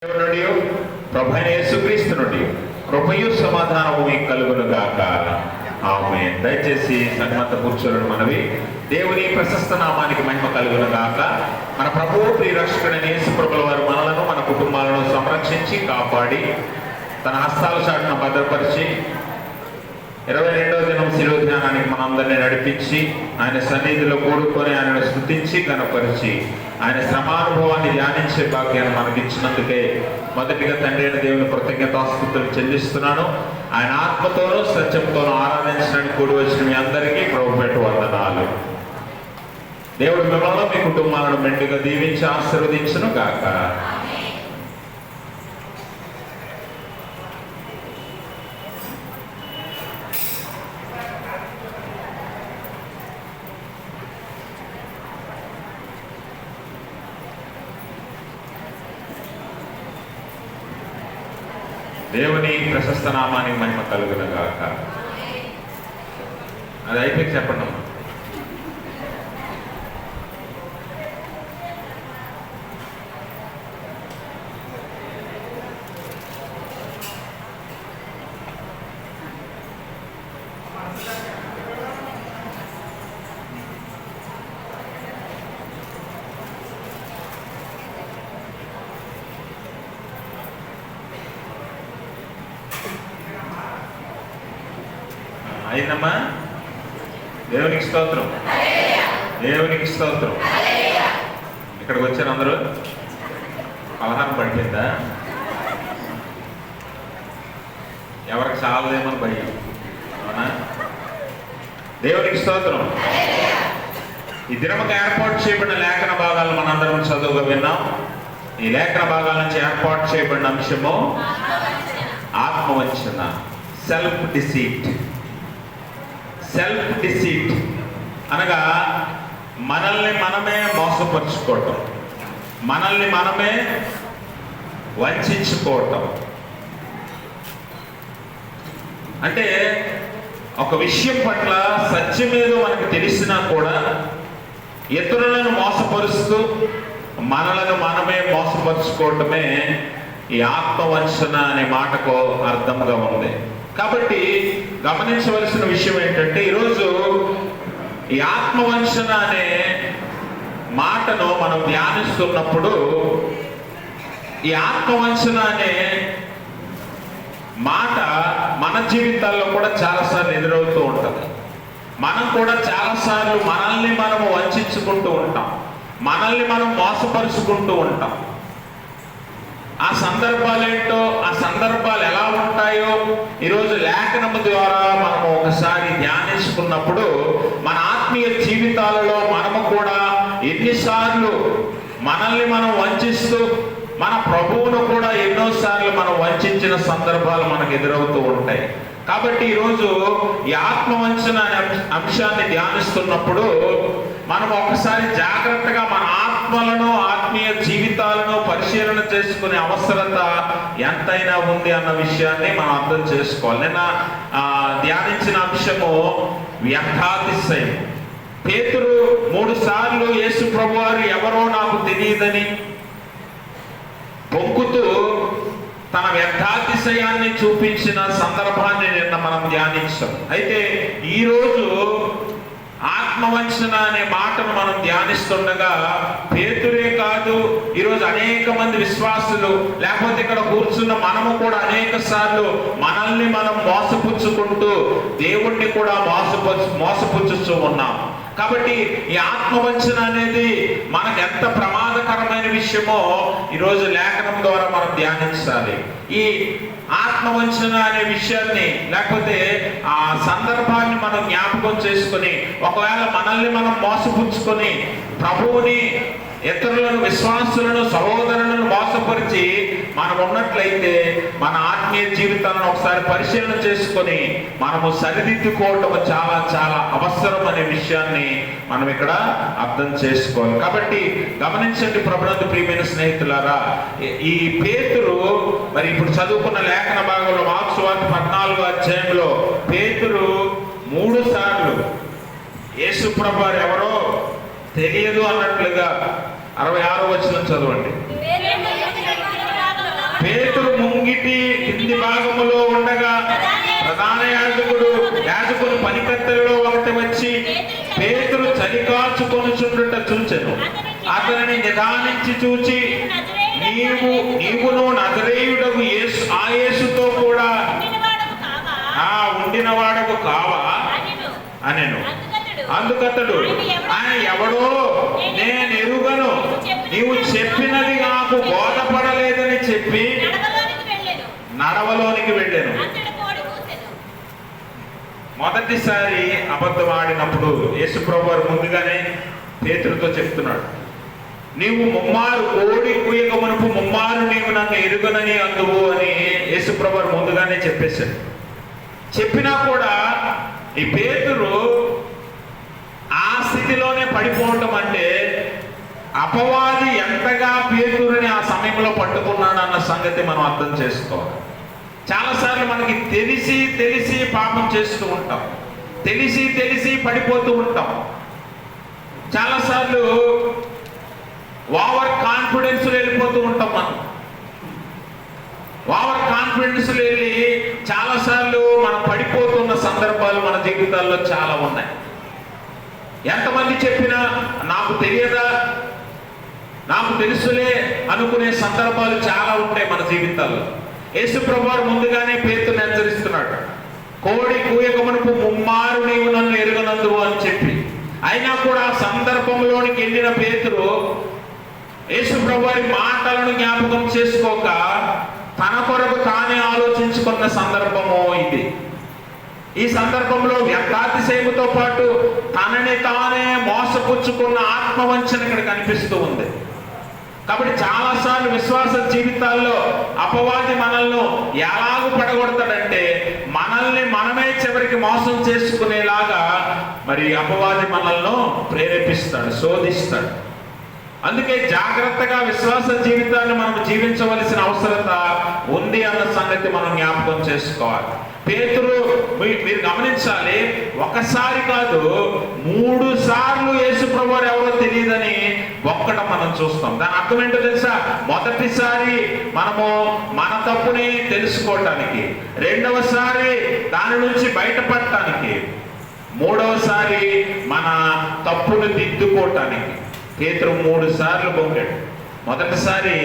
నుండి ప్రభువైన యేసుక్రీస్తు నుండి కృపయు సమాధానము మీకు కలుగును గాక. ఆమేన్. దయచేసి సంగమంత కూర్చోవడం మనవి. దేవుని ప్రశస్త నామానికి మహిమ కలుగును గాక. మన ప్రభువు ప్రియరక్షకుడైన యేసు ప్రభుల వారు మనలను మన కుటుంబాలను సంరక్షించి కాపాడి తన హస్తాల చాటును భద్రపరిచి 22వ దినం శిలువ ధ్యానానికి మనందరినీ నడిపించి ఆయన సన్నిధిలో కూడుకొని ఆయనను స్తుతించి కనపరిచి ఆయన శ్రమానుభవాన్ని ధ్యానించే భాగ్యాన్ని మనకిచ్చినందుకే మొదటిగా తండ్రి అయిన దేవుని కృతజ్ఞతాస్తుతులు చెల్లిస్తున్నాను. ఆయన ఆత్మతోనూ సత్యంతోనూ ఆరాధించడానికి కూడి వచ్చిన మీ అందరికీ ప్రభుపేట వందనాలు. దేవుడు మిమ్మల్ని మీ కుటుంబాలను మెండుగా దీవించి ఆశీర్వదించును గాక. దేవుని ప్రశస్త నామానికి మహిమ కలుగును గాక. అది అయిపోయి చెప్పండి అమ్మా. అయిందమ్మా. దేవునికి స్తోత్రం, దేవునికి స్తోత్రం. ఇక్కడికి వచ్చారు అందరూ. పలహారం పడిపోయిందా? ఎవరికి చాలదేమని భయం. అవునా? దేవునికి స్తోత్రం. ఈ దినముకు ఏర్పాటు చేయబడిన లేఖన భాగాలు మనందరం చదువుగా విన్నాం. ఈ లేఖన భాగాల నుంచి ఏర్పాటు చేయబడిన అంశము ఆత్మవంచన, సెల్ఫ్ డిసీట్. సెల్ఫ్ డిసీట్ అనగా మనల్ని మనమే మోసపరుచుకోవటం, మనల్ని మనమే వంచుకోవటం. అంటే ఒక విషయం పట్ల సత్యమేదో మనకు తెలిసినా కూడా ఇతరులను మోసపరుస్తూ మనలను మనమే మోసపరుచుకోవటమే ఈ ఆత్మవంచన అనే మాటకు అర్థంగా ఉంది. కాబట్టి గమనించవలసిన విషయం ఏంటంటే, ఈరోజు ఈ ఆత్మవంచన అనే మాటను మనం ధ్యానిస్తున్నప్పుడు ఈ ఆత్మవంచన అనే మాట మన జీవితాల్లో కూడా చాలాసార్లు ఎదురవుతూ ఉంటుంది. మనం కూడా చాలాసార్లు మనల్ని మనము వంచుకుంటూ ఉంటాం, మనల్ని మనం మోసపరుచుకుంటూ ఉంటాం. ఆ సందర్భాలు ఏంటో, ఆ సందర్భాలు ఎలా ఉంటాయో ఈరోజు లేఖనము ద్వారా మనము ఒకసారి ధ్యానించుకున్నప్పుడు మన ఆత్మీయ జీవితాలలో మనము కూడా ఎన్నిసార్లు మనల్ని మనం వంచిస్తూ మన ప్రభువును కూడా ఎన్నోసార్లు మనం వంచిన సందర్భాలు మనకు ఎదురవుతూ ఉంటాయి. కాబట్టి ఈరోజు ఈ ఆత్మవంచన అనే అంశాన్ని ధ్యానిస్తున్నప్పుడు మనం ఒకసారి జాగ్రత్తగా మన ఆత్మలను, ఆత్మీయ జీవితాలను పరిశీలన చేసుకునే అవసరత ఎంతైనా ఉంది అన్న విషయాన్ని మనం అర్థం చేసుకోవాలి. నిన్న ధ్యానించిన అంశము వ్యర్థాతిశయం. పేతురు 3 సార్లు యేసు ప్రభువారు ఎవరో నాకు తెలియదని పొంకుతూ తన వ్యర్థాతిశయాన్ని చూపించిన సందర్భాన్ని నిన్న మనం ధ్యానించాం. అయితే ఈరోజు ఆత్మవంచన అనే మాటను మనం ధ్యానిస్తుండగా పేతురే కాదు, ఈరోజు అనేక మంది విశ్వాసులు, లేకపోతే ఇక్కడ కూర్చున్న మనము కూడా అనేక సార్లు మనల్ని మనం మోసపుచ్చుకుంటూ దేవుణ్ణి కూడా మోసపుచ్చుతూ ఉన్నాం. కాబట్టి ఈ ఆత్మవంచన అనేది మనకు ఎంత ప్రమాదకరమైన విషయమో ఈరోజు లేఖనం ద్వారా మనం ధ్యానించాలి. ఈ ఆత్మవంచన అనే విషయాన్ని, లేకపోతే ఆ సందర్భాన్ని మనం జ్ఞాపకం చేసుకుని ఒకవేళ మనల్ని మనం మోసపుచ్చుకొని ప్రభువుని, ఇతరులను, విశ్వాసులను, సహోదరులను మోసపరిచి మనం ఉన్నట్లయితే మన ఆత్మీయ జీవితాలను ఒకసారి పరిశీలన చేసుకొని మనము సరిదిద్దుకోవటం చాలా చాలా అవసరం అనే విషయాన్ని మనం ఇక్కడ అర్థం చేసుకోవాలి. కాబట్టి గమనించండి ప్రభునందు ప్రియమైన స్నేహితులారా, ఈ పేతురు మరి ఇప్పుడు చదువుకున్న లేఖన భాగంలో మార్కు సువార్త 14వ అధ్యాయంలో పేతురు 3 సార్లు యేసు ప్రభువారు ఎవరో తెలియదు అన్నట్లుగా 66వ వచనం చదవండి. పేతురు ముంగిటి కింది భాగములో ఉండగా ప్రధాన యాజకుని పనికత్తెలలో ఒకటి వచ్చి పేతురు చలికాచుకొనుచుండుట చూచెను. అతనిని నిదానించి చూచి, నీవును నజరేయుడగు ఆ యేసుతో కూడా ఉండినవాడవు కావా అనెను. అందుకతడు, ఆయన ఎవడో నేను ఎరుగను, నీవు చెప్పినది నాకు బోధపడలేదని చెప్పి నడవలోనికి వెళ్ళాను. మొదటిసారి అబద్ధం ఆడినప్పుడు యేసుప్రభువారు ముందుగానే పేతురుతో చెప్తున్నాడు, నీవు ముమ్మారు కోడి కూయకమునుపు ముమ్మారు నీవు నన్ను ఎరుగనని అందువు అని యేసుప్రభువారు ముందుగానే చెప్పేశాడు. చెప్పినా కూడా ఈ పేతురు ఆ స్థితిలోనే పడిపోవటం అంటే అపవాది ఎంతగా పేతురుని ఆ సమయంలో పట్టుకున్నాడు అన్న సంగతి మనం అర్థం చేసుకోవాలి. చాలాసార్లు మనకి తెలిసి పాపం చేస్తూ ఉంటాం, తెలిసి పడిపోతూ ఉంటాం. చాలాసార్లు ఓవర్ కాన్ఫిడెన్స్ వెళ్ళిపోతూ ఉంటాం. మనం ఓవర్ కాన్ఫిడెన్స్ వెళ్ళి చాలాసార్లు మనం పడిపోతున్న సందర్భాలు మన జీవితాల్లో చాలా ఉన్నాయి. ఎంతమంది చెప్పినా నాకు తెలియదా, నాకు తెలుసులే అనుకునే సందర్భాలు చాలా ఉంటాయి మన జీవితాల్లో. యేసుప్రభువారు ముందుగానే పేతురుని హెచ్చరిస్తున్నాడు, కోడి కూయకమునుపు ముమ్మారు నీవు నన్ను ఎరుగనందువు అని చెప్పి. అయినా కూడా ఆ సందర్భంలోనికి వెళ్ళిన పేతురు యేసుప్రభువారి మాటలను జ్ఞాపకం చేసుకోక తన కొరకు తానే ఆలోచించుకున్న సందర్భము ఇది. ఈ సందర్భంలో వ్యర్థాతిశయముతో పాటు తనని తానే మోసపుచ్చుకున్న ఆత్మవంచన ఇక్కడ కనిపిస్తూ ఉంది. కాబట్టి చాలాసార్లు విశ్వాస జీవితాల్లో అపవాది మనల్ని ఎలాగూ పడగొడతాడంటే మనల్ని మనమే చివరికి మోసం చేసుకునేలాగా మరి అపవాది మనల్ని ప్రేరేపిస్తాడు, శోధిస్తాడు. అందుకే జాగ్రత్తగా విశ్వాస జీవితాన్ని మనం జీవించవలసిన అవసరత ఉంది అన్న సంగతి మనం జ్ఞాపకం చేసుకోవాలి. పేతురు మీరు గమనించాలి, ఒకసారి కాదు 3 సార్లు యేసుప్రభువారు ఎవరో తెలియదని ఒక్కడం మనం చూస్తాం. దాని అర్థం ఏంటో తెలుసా? మొదటిసారి మనము మన తప్పుని తెలుసుకోవటానికి, రెండవసారి దాని నుంచి బయటపడటానికి, మూడవసారి మన తప్పును దిద్దుకోవటానికి. పేతురు 3 సార్లు బొంకాడు. మొదటిసారి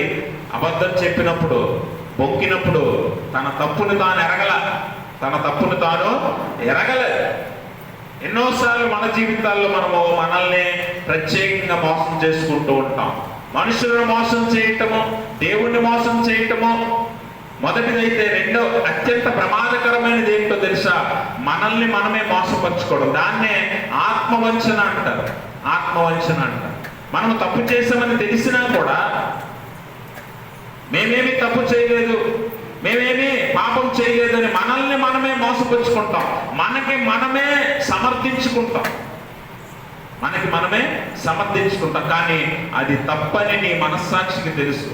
అబద్ధం చెప్పినప్పుడు, బొంకినప్పుడు తన తప్పును తాను ఎరగలేదు. ఎన్నోసార్లు మన జీవితాల్లో మనము మనల్ని ప్రత్యేకంగా మోసం చేసుకుంటూ ఉంటాం. మనుషులను మోసం చేయటము, దేవుణ్ణి మోసం చేయటము మొదటిదైతే. రెండో అత్యంత ప్రమాదకరమైనది ఏంటో తెలుసా? మనల్ని మనమే మోసపరుచుకోవడం. దాన్నే ఆత్మవంచన అంటారు. మనము తప్పు చేసామని తెలిసినా కూడా మేమేమి తప్పు చేయలేదు, మేమేమి పాపం చేయలేదు అని మనల్ని మనమే మోసపుచ్చుకుంటాం. మనకి మనమే సమర్థించుకుంటాం. కానీ అది తప్పని నీ మనస్సాక్షికి తెలుసు,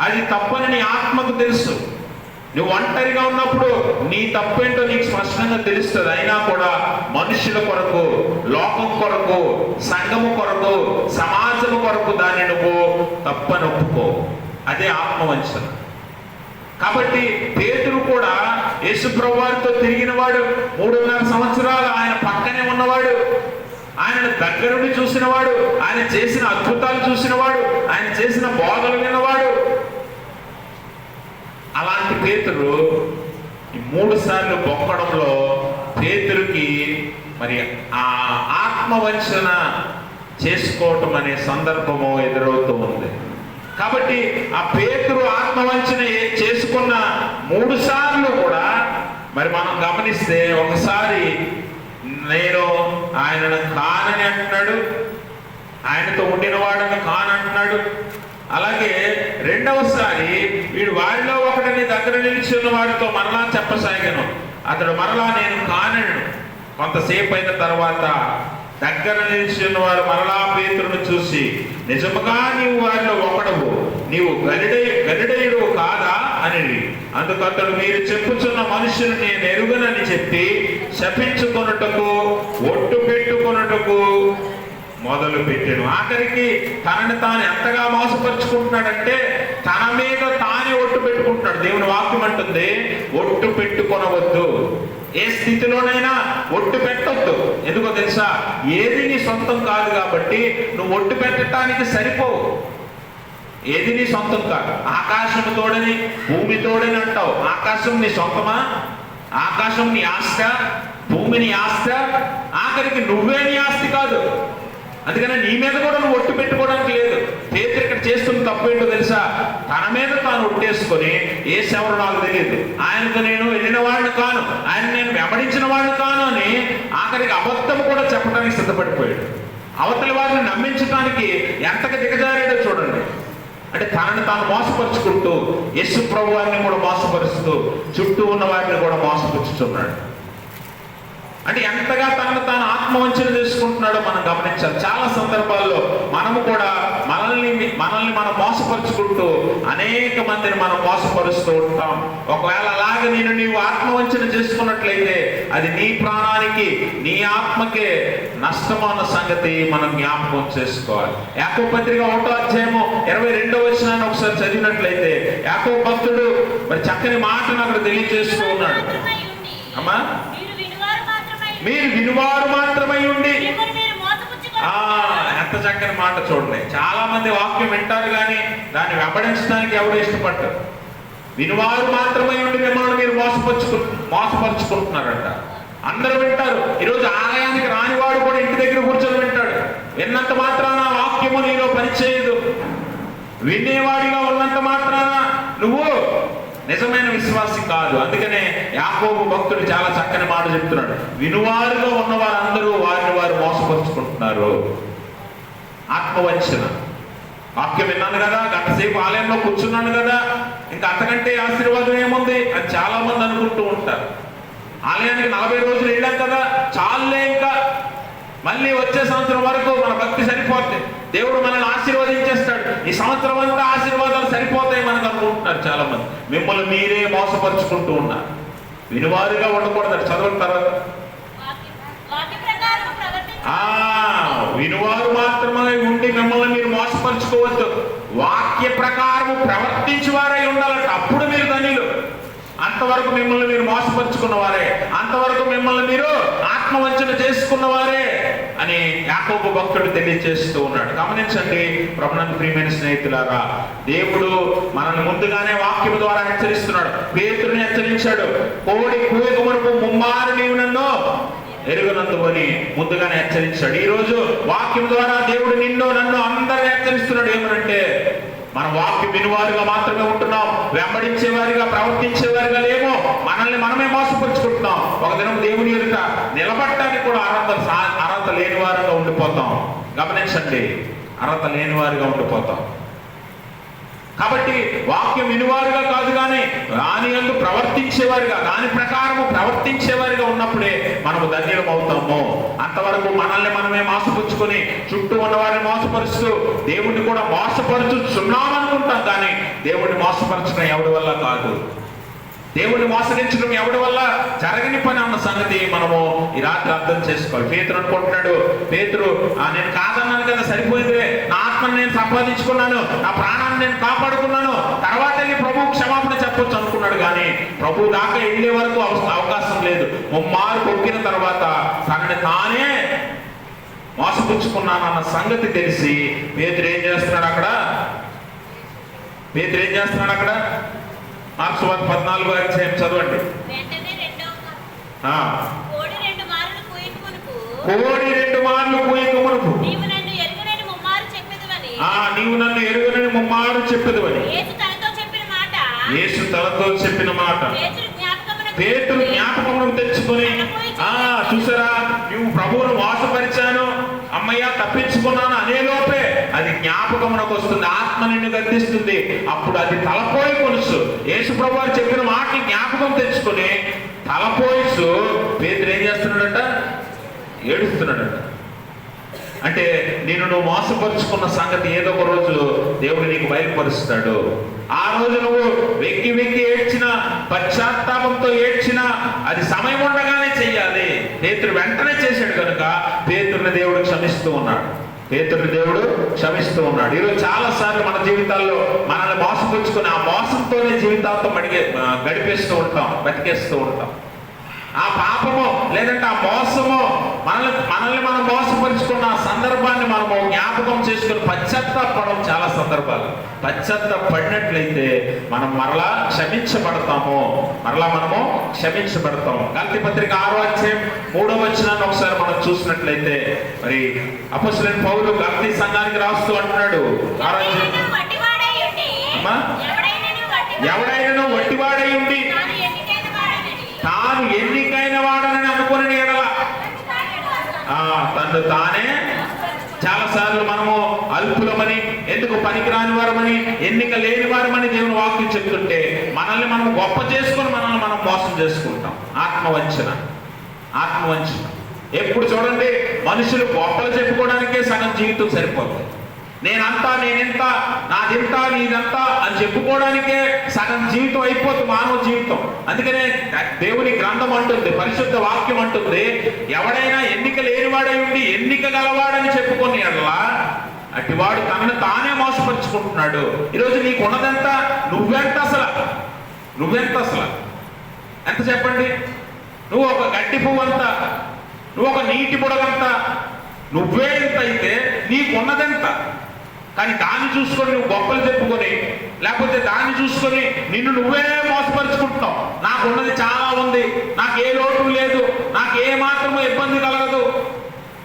అది తప్పని నీ ఆత్మకు తెలుసు. నువ్వు ఒంటరిగా ఉన్నప్పుడు నీ తప్పేంటో నీకు స్పష్టంగా తెలుస్తుంది. అయినా కూడా మనుషుల కొరకు, లోకం కొరకు, సంఘము కొరకు, సమాజము కొరకు దాన్ని నువ్వు తప్పని ఒప్పుకో. అదే ఆత్మవంచన. కాబట్టి పేతురు కూడా యేసుప్రభువారితో తిరిగినవాడు, 3.5 సంవత్సరాలు ఆయన పక్కనే ఉన్నవాడు, ఆయనను దగ్గరుండి చూసినవాడు, ఆయన చేసిన అద్భుతాలు చూసినవాడు, ఆయన చేసిన బోధలు విన్నవాడు. అలాంటి పేతురు 3 సార్లు బొక్కడంలో పేతురుకి మరి ఆ ఆత్మవంచన చేసుకోవటం అనే సందర్భము ఎదురవుతూ ఉంది. కాబట్టి ఆ పేతురు ఆత్మవంచన చేసుకున్న 3 సార్లు కూడా మరి మనం గమనిస్తే, ఒకసారి నేను ఆయనను కానని అంటున్నాడు, ఆయనతో ఉండిన వాడని కానంటున్నాడు. అలాగే రెండవసారి వీడు వారిలో ఒకటిని దగ్గర నిలిచి ఉన్న వాడితో మరలా చెప్పసాగాను. అతడు మరలా నేను కానను. కొంతసేపు అయిన తర్వాత దగ్గర నిలిచి ఉన్నవారు మరలా పేతురును చూసి, నిజముగా నీవు వారిలో ఒకడవు, నీవు గలిలయుడు కాదా అని. అందుకు అతడు, మీరు చెప్పుచున్న మనుషులు నేను ఎరుగనని చెప్పి శపించుకొనుటకు, ఒట్టు పెట్టుకొనుటకు మొదలు పెట్టాను. ఆఖరికి తనని తాను ఎంతగా మోసపరుచుకుంటున్నాడంటే తన మీద తానే ఒట్టు పెట్టుకుంటున్నాడు. దేవుని వాక్యం అంటుంది ఒట్టు పెట్టుకొనవద్దు. ఏ స్థితిలోనైనా ఒట్టు పెట్టొద్దు. ఎందుకో తెలుసా? ఏది నీ సొంతం కాదు కాబట్టి నువ్వు ఒట్టు పెట్టడానికి సరిపోవు. ఏది నీ సొంతం కాదు. ఆకాశం తోడని భూమి తోడని అంటావు. ఆకాశం నీ సొంతమా? ఆకాశం నీ ఆస్త, భూమి నీ ఆస్త, ఆఖరికి నువ్వే నీ ఆస్తి కాదు. అందుకని నీ మీద కూడా నువ్వు ఒట్టు పెట్టుకోవడానికి లేదు. పేతురు ఇక్కడ చేస్తున్న తప్పేంటో తెలుసా? తన మీద తాను ఒట్టేసుకొని ఏసెవరో నాకు తెలియదు, ఆయనకు నేను వెళ్ళిన వాడిని కాను, ఆయన నేను వెంబడించిన వాడిని కాను అని ఆఖరికి అబద్ధం కూడా చెప్పడానికి సిద్ధపడిపోయాడు. అవతలి వారిని నమ్మించడానికి ఎంతగా దిగజారాడో చూడండి. అంటే తనని తాను మోసపరుచుకుంటూ యేసు ప్రభు వారిని కూడా మోసపరుస్తూ చుట్టూ ఉన్న వారిని కూడా మోసపరుచుతున్నాడు. అంటే ఎంతగా తనను తాను ఆత్మవంచన చేసుకుంటున్నాడో మనం గమనించాలి. చాలా సందర్భాల్లో మనము కూడా మనల్ని మనం మోసపరుచుకుంటూ అనేక మందిని మనం మోసపరుస్తూ ఉంటాం. ఒకవేళ అలాగే నీవు ఆత్మవంచన చేసుకున్నట్లయితే అది నీ ప్రాణానికి, నీ ఆత్మకే నష్టం అన్న సంగతి మనం జ్ఞాపకం చేసుకోవాలి. యాకోబు పత్రిక 1వ అధ్యాయము 22వ వచనాన్ని ఒకసారి చదివినట్లయితే యాకోబు భక్తుడు మరి చక్కని మాటను అక్కడ తెలియజేస్తూ ఉన్నాడు. అమ్మా, మీరు వినువారు మాత్రమై ఉండి. ఎంత చక్కని మాట చూడండి. చాలా మంది వాక్యం వింటారు కానీ దాన్ని వెంబడించడానికి ఎవరు ఇష్టపడతారు? వినువారు మాత్రమై ఉండి మిమ్మల్ని మీరు మోసపరుచుకుంటున్నారంట. అందరూ వింటారు. ఈరోజు ఆలయానికి రానివాడు కూడా ఇంటి దగ్గర కూర్చొని వింటాడు. విన్నంత మాత్రాన వాక్యము నీలో పనిచేయదు. వినేవాడిగా ఉన్నంత మాత్రాన నువ్వు నిజమైన విశ్వాసి కాదు. అందుకనే యాకోబు భక్తుడు చాలా చక్కని మాట చెప్తున్నాడు. వినువారుగా ఉన్న వారందరూ వారిని వారు మోసపరుచుకుంటున్నారు. ఆత్మవంచన. వాక్యం విన్నాను కదా, గంటసేపు ఆలయంలో కూర్చున్నాను కదా, ఇంకా అంతకంటే ఆశీర్వాదం ఏముంది అని చాలా మంది అనుకుంటూ ఉంటారు. ఆలయానికి 40 రోజులు వెళ్ళాం కదా, చాలులే, ఇంకా మళ్ళీ వచ్చే సంవత్సరం వరకు మన భక్తి సరిపోతుంది, దేవుడు మనల్ని ఆశీర్వదించేస్తాడు, ఈ సంవత్సరం అంతా ఆశీర్వాదాలు సరిపోతాయి మనకు అనుకుంటున్నారు చాలా మంది. మిమ్మల్ని మీరే మోసపరుచుకుంటూ ఉన్నారు. వినువారుగా ఉండకూడదు. చదవడం తర్వాత వినువారు మాత్రమే ఉండి మిమ్మల్ని మీరు మోసపరుచుకోవద్దు, వాక్య ప్రకారము ప్రవర్తించేవారై ఉండాలంట. అప్పుడు మీరు ధన్యులు. అంతవరకు మిమ్మల్ని మీరు మోసపరుచుకున్నవారే, అంతవరకు మిమ్మల్ని మీరు ఆత్మవంచన చేసుకున్నవారే అని యాకోబు భక్తుడు తెలియజేస్తూ ఉన్నాడు. గమనించండి ప్రభునందు ప్రియమైన స్నేహితులారా, దేవుడు మనల్ని ముందుగానే వాక్యం ద్వారా హెచ్చరిస్తున్నాడు. పేతురుని హెచ్చరించాడు. కోడి కూయక మునుపు ముమ్మారు నీవు నన్ను ఎరుగనందు అని ముందుగానే హెచ్చరించాడు. ఈ రోజు వాక్యం ద్వారా దేవుడు నిన్ను నన్ను అందరినీ హెచ్చరిస్తున్నాడు. ఏమనంటే మనం వాక్యం వినువారుగా మాత్రమే ఉంటున్నాం, వెంబడించేవారిగా ప్రవర్తించేవారిగా లేమో, మనల్ని మనమే మోసపరుచుకుంటున్నాం. ఒక దినం దేవుని ఎదుట నిలబడటానికి కూడా అర్హత లేని వారుగా ఉండిపోతాం. గమనించండి, అర్హత లేని వారిగా ఉండిపోతాం. కాబట్టి వాక్యం వినువారుగా కాదు కానీ దాని యందు ప్రవర్తించేవారిగా, దాని ప్రకారము ప్రవర్తించేవారిగా ఉన్నప్పుడే మనము ధన్యులం అవుతాము. అంతవరకు మనల్ని మనమే మోసపుచ్చుకొని చుట్టూ ఉన్న వారిని మోసపరుస్తూ దేవుణ్ణి కూడా మోసపరుచున్నామనుకుంటాం కానీ దేవుణ్ణి మోసపరచడం ఎవరి వల్ల కాదు. దేవుణ్ణి మోసగించడం ఎవరి వల్ల జరగని పని అన్న సంగతి మనము ఈ రాత్రి అర్థం చేసుకోవాలి. పేతురు అనుకుంటున్నాడు, పేతురు నేను కాదన్నాను కదా, సరిపోయిందిలే, నా ఆత్మని నేను సంపాదించుకున్నాను, నా ప్రాణాన్ని నేను కాపాడుకున్నాను, తర్వాత వెళ్ళి ప్రభు క్షమాపణ చెప్పొచ్చు అనుకున్నాడు. కానీ ప్రభు దాకా వెళ్ళే వరకు అవకాశం లేదు. ముమ్మారు కొక్కిన తర్వాత తనని తానే మోసపుచ్చుకున్నానన్న సంగతి తెలిసి పేతురు ఏం చేస్తున్నాడు అక్కడ? మార్క్స్ 14వ అధ్యాయం చదవండి. కోడి 2 మార్లు కూయక మునుపు నీవు నన్ను ఎరుగనని ముమ్మారు చెప్పెదవని యేసు తనతో చెప్పిన మాట పేతురు జ్ఞాపకమును తెచ్చుకొని, చూసారా, నువ్వు ప్రభువును మోసపరిచాను, అమ్మయ్య తప్పించుకున్నాను అనే లోపే అది జ్ఞాపకమునకు వస్తుంది. ఆత్మ నిన్ను గద్దిస్తుంది. అప్పుడు అది తలపోయి కొలుసు. యేసు ప్రభువు చెప్పిన మాటని జ్ఞాపకం తెచ్చుకొని తలపోయిసు పేతురు ఏం చేస్తున్నాడట? ఏడుస్తున్నాడట. అంటే నువ్వు మోసపరుచుకున్న సంగతి ఏదో ఒక రోజు దేవుడు నీకు బయలుపరుస్తాడు. ఆ రోజు నువ్వు వెక్కి ఏడ్చిన, పశ్చాత్తాపంతో ఏడ్చిన అది సమయం ఉండగానే చెయ్యాలి. పేతురు వెంటనే చేశాడు కనుక పేతురుని దేవుడు క్షమిస్తూ ఉన్నాడు. పేతురుని దేవుడు క్షమిస్తూ ఉన్నాడు. ఈరోజు చాలా సార్లు మన జీవితాల్లో మనల్ని మోసపుచ్చుకొని ఆ మోసంతోనే జీవితాంతం గడిపేస్తూ ఉంటాం, బతికేస్తూ ఉంటాం. ఆ పాపము లేదంటే ఆ మోసము మనల్ని మనం మోసపరుచుకున్న ఆ సందర్భాన్ని మనము జ్ఞాపకం చేసుకుని పశ్చాత్తాపడడం చాలా సందర్భాలు. పశ్చాత్తాపడినట్లయితే మనం మరలా క్షమించబడతాము, మనము క్షమించబడతాము. గలతీ పత్రిక 6వ అధ్యాయం 3వ వచనాన్ని ఒకసారి మనం చూసినట్లయితే, మరి అపొస్తలుడైన పౌలు గలతీ సంఘానికి రాస్తూ అంటున్నాడు, 6వ అధ్యాయం, ఎవడైనను వట్టివాడై ఉండి తాను ఎన్నికైన వాడనని అనుకుని ఎడల తను తానే. చాలాసార్లు మనము అల్పులమని, ఎందుకు పనికిరాని వారమని, ఎన్నిక లేని వారమని దేవుని వాక్యం చెప్తుంటే మనల్ని మనం గొప్ప చేసుకుని మనల్ని మనం మోసం చేసుకుంటాం. ఆత్మవంచన. ఎప్పుడు చూడండి, మనుషులు గొప్పలు చెప్పుకోవడానికే సగం జీవితం సరిపోతుంది. నేనంతా, నేనింత, నాదింత, నీదంతా అని చెప్పుకోవడానికే సగం జీవితం అయిపోతుంది మానవ జీవితం. అందుకనే దేవుని గ్రంథం అంటుంది, పరిశుద్ధ వాక్యం అంటుంది, ఎవడైనా ఎన్నిక లేనివాడై ఉండి ఎన్నిక గలవాడని చెప్పుకొని అట్లా అటివాడు తనను తానే మోసపరుచుకుంటున్నాడు. ఈరోజు నీకు ఉన్నదంత నువ్వెంత అసలు ఎంత చెప్పండి? నువ్వు ఒక గడ్డి పువ్వు అంత, నువ్వు ఒక నీటి బుడగంత, నువ్వే ఇంత అయితే నీకున్నదెంత? కానీ దాన్ని చూసుకొని నువ్వు గొప్పలు చెప్పుకొని, లేకపోతే దాన్ని చూసుకొని నిన్ను నువ్వే మోసపరుచుకుంటున్నావు. నాకున్నది చాలా ఉంది, నాకు ఏ లోటు లేదు, నాకు ఏ మాత్రమూ ఇబ్బంది కలగదు,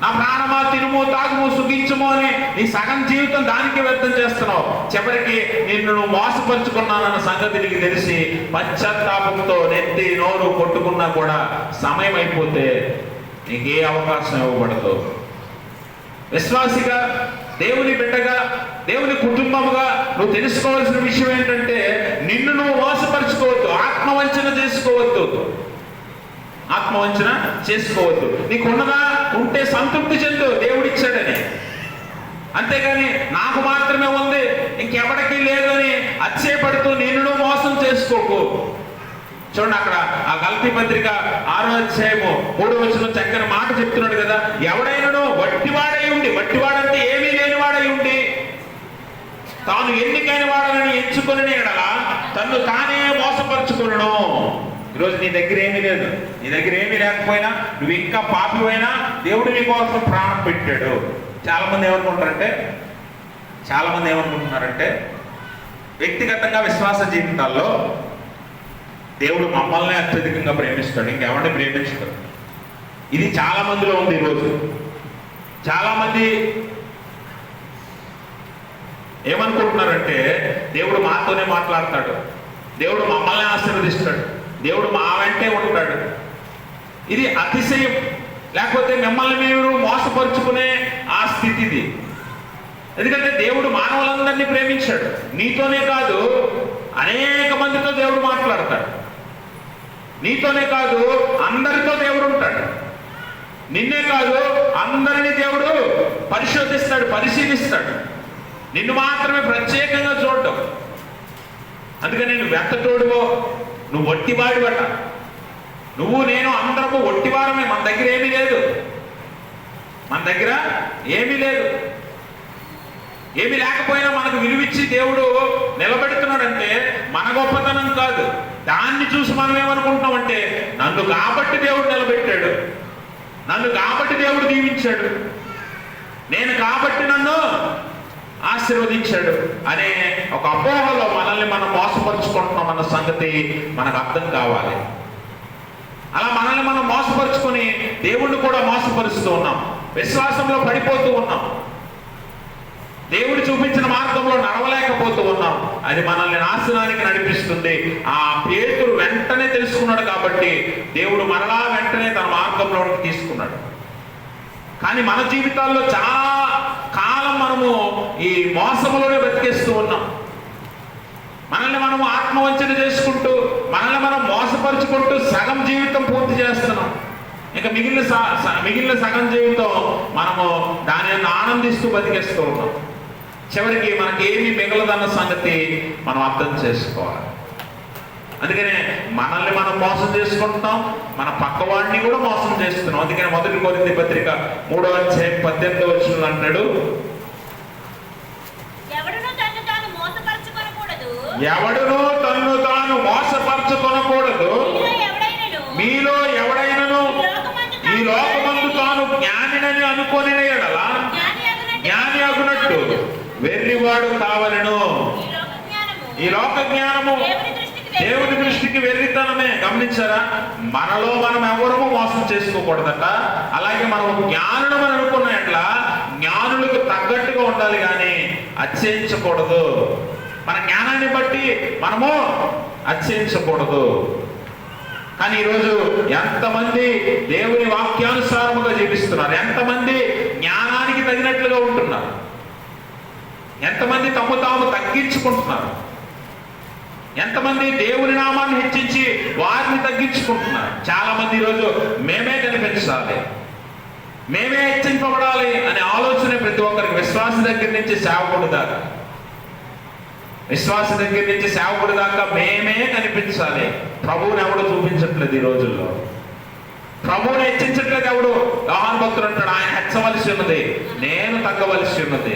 నా ప్రాణమా తినుము తాగుము సుఖించుము అని నీ సగం జీవితం దానికి వ్యర్థం చేస్తున్నావు. చివరికి నిన్ను నువ్వు మోసపరుచుకున్నానన్న సంగతి నీకు తెలిసి పశ్చాత్తాపంతో నెత్తి నోరు కొట్టుకున్నా కూడా సమయం అయిపోతే నీకే అవకాశం ఇవ్వబడదు. విశ్వాసిగా, దేవుని బిడ్డగా, దేవుని కుటుంబముగా నువ్వు తెలుసుకోవాల్సిన విషయం ఏంటంటే, నిన్ను నువ్వు మోసపరుచుకోవద్దు, ఆత్మవంచన చేసుకోవద్దు. నీకున్నదా ఉంటే సంతృప్తి చెందు, దేవుడిచ్చాడని. అంతేగాని నాకు మాత్రమే ఉంది ఇంకెవడికి లేదని అతిశయపడుతూ నిన్ను నువ్వు మోసం చేసుకోకు. చూడండి, అక్కడ ఆ గలతీ పత్రిక 6వ అధ్యాయము 3వ వచనం చక్కని మాట చెప్తున్నాడు కదా, ఎవడైనాను వట్టివాడై ఉండి, వట్టివాడంటే ఏమీ లేనివాడై ఉండి తాను ఎన్నికైన వాడని ఎంచుకొని ఎడల తను తానే మోసపరుచుకును. ఈరోజు నీ దగ్గర ఏమీ లేదు, నీ దగ్గర ఏమీ లేకపోయినా నువ్వు ఇంకా పాపివైనా దేవుడు నీ కోసం ప్రాణం పెట్టాడు. చాలా మంది ఏమనుకుంటున్నారంటే వ్యక్తిగతంగా విశ్వాస జీవితాల్లో దేవుడు మమ్మల్ని అత్యధికంగా ప్రేమిస్తాడు, ఇంకెవరిని ప్రేమించడు. ఇది చాలా మందిలో ఉంది. ఈరోజు చాలా మంది ఏమనుకుంటున్నారంటే దేవుడు మాతోనే మాట్లాడతాడు, దేవుడు మమ్మల్ని ఆశీర్వదిస్తాడు, దేవుడు మా వెంటే ఉంటాడు. ఇది అతిశయం, లేకపోతే మిమ్మల్ని మీరు మోసపరుచుకునే ఆ స్థితి ఇది. ఎందుకంటే దేవుడు మానవులందరినీ ప్రేమించాడు. నీతోనే కాదు, అనేక మందితో దేవుడు మాట్లాడతాడు. నీతోనే కాదు, అందరితో దేవుడు ఉంటాడు. నిన్నే కాదు, అందరినీ దేవుడు పరిశీలిస్తాడు. నిన్ను మాత్రమే ప్రత్యేకంగా చూడటం. అందుకని నువ్వు వెత్తటోడువో, నువ్వు ఒట్టివాడివట. నువ్వు నేను అందరము ఒట్టివారమే. మన దగ్గర ఏమీ లేదు. ఏమీ లేకపోయినా మనకు విలువిచ్చి దేవుడు నిలబెడుతున్నాడంటే మన గొప్పతనం కాదు. దాన్ని చూసి మనం ఏమనుకుంటున్నామంటే, నన్ను కాబట్టి దేవుడు నిలబెట్టాడు, నన్ను కాబట్టి దేవుడు దీవించాడు, నేను కాబట్టి నన్ను ఆశీర్వదించాడు అనే ఒక అపోహలో మనల్ని మనం మోసపరుచుకుంటున్నాం అన్న సంగతి మనకు అర్థం కావాలి. అలా మనల్ని మనం మోసపరుచుకొని దేవుణ్ణి కూడా మోసపరుస్తూ ఉన్నాం, విశ్వాసంలో పడిపోతూ ఉన్నాం, దేవుడు చూపించిన మార్గంలో నడవలేకపోతూ ఉన్నాం. అది మనల్ని నాశనానికి నడిపిస్తుంది. ఆ పేతురు వెంటనే తెలుసుకున్నాడు కాబట్టి దేవుడు మరలా వెంటనే తన మార్గంలోకి తీసుకున్నాడు. కానీ మన జీవితాల్లో చాలా కాలం మనము ఈ మోసములోనే బతికేస్తూ ఉన్నాం. మనల్ని మనం ఆత్మవంచన చేసుకుంటూ, మనల్ని మనం మోసపరుచుకుంటూ సగం జీవితం పూర్తి చేస్తున్నాం. ఇంకా మిగిలిన సగం జీవితం మనము దానిని ఆనందిస్తూ బతికేస్తూ ఉన్నాం. చివరికి మనకేమీ మిగలదన్న సంగతి మనం అర్థం చేసుకోవాలి. అందుకనే మనల్ని మనం మోసం చేసుకుంటున్నాం, మన పక్కవాడిని కూడా మోసం చేస్తున్నాం. అందుకనే 1 కొరింథీ పత్రిక 3:18 అంటాడు, ఎవడును తన్ను తాను మోసపరచుకొనకూడదు. మీలో ఎవడైనను ఈ లోకమందు తాను జ్ఞానినని అనుకొనిన యెడల జ్ఞాని అగునట్టు వెర్రివాడు కావలెను. ఈ లోక జ్ఞానము దేవుని దృష్టికి వెర్రితనమే. గమనించారా? మనలో మనం ఎవరము మోసం చేసుకోకూడదట. అలాగే మనం జ్ఞానులు అని అనుకున్న ఎట్లా జ్ఞానులకు తగ్గట్టుగా ఉండాలి కానీ అతిశయించకూడదు. మన జ్ఞానాన్ని బట్టి మనము అతిశయించకూడదు. కానీ ఈరోజు ఎంతమంది దేవుని వాక్యానుసారముగా జీవిస్తున్నారు, ఎంతమంది జ్ఞానానికి తగినట్లుగా ఉంటున్నారు, ఎంతమంది తమ తాము తగ్గించుకుంటున్నారు, ఎంతమంది దేవుని నామాన్ని హెచ్చించి వారిని తగ్గించుకుంటున్నారు. చాలా మంది ఈరోజు మేమే కనిపించాలి, మేమే హెచ్చింపబడాలి అనే ఆలోచన ప్రతి ఒక్కరికి, విశ్వాస దగ్గర నుంచి సేవకుడు దాకా, విశ్వాస దగ్గర నుంచి సేవకుడి దాకా మేమే కనిపించాలి. ప్రభువుని ఎవడు చూపించట్లేదు ఈ రోజుల్లో, ప్రభువుని హెచ్చించట్లేదు ఎవడు. యోహాను భక్తుడు అంటాడు, ఆయన హెచ్చవలసి ఉన్నది, నేను తగ్గవలసి ఉన్నది.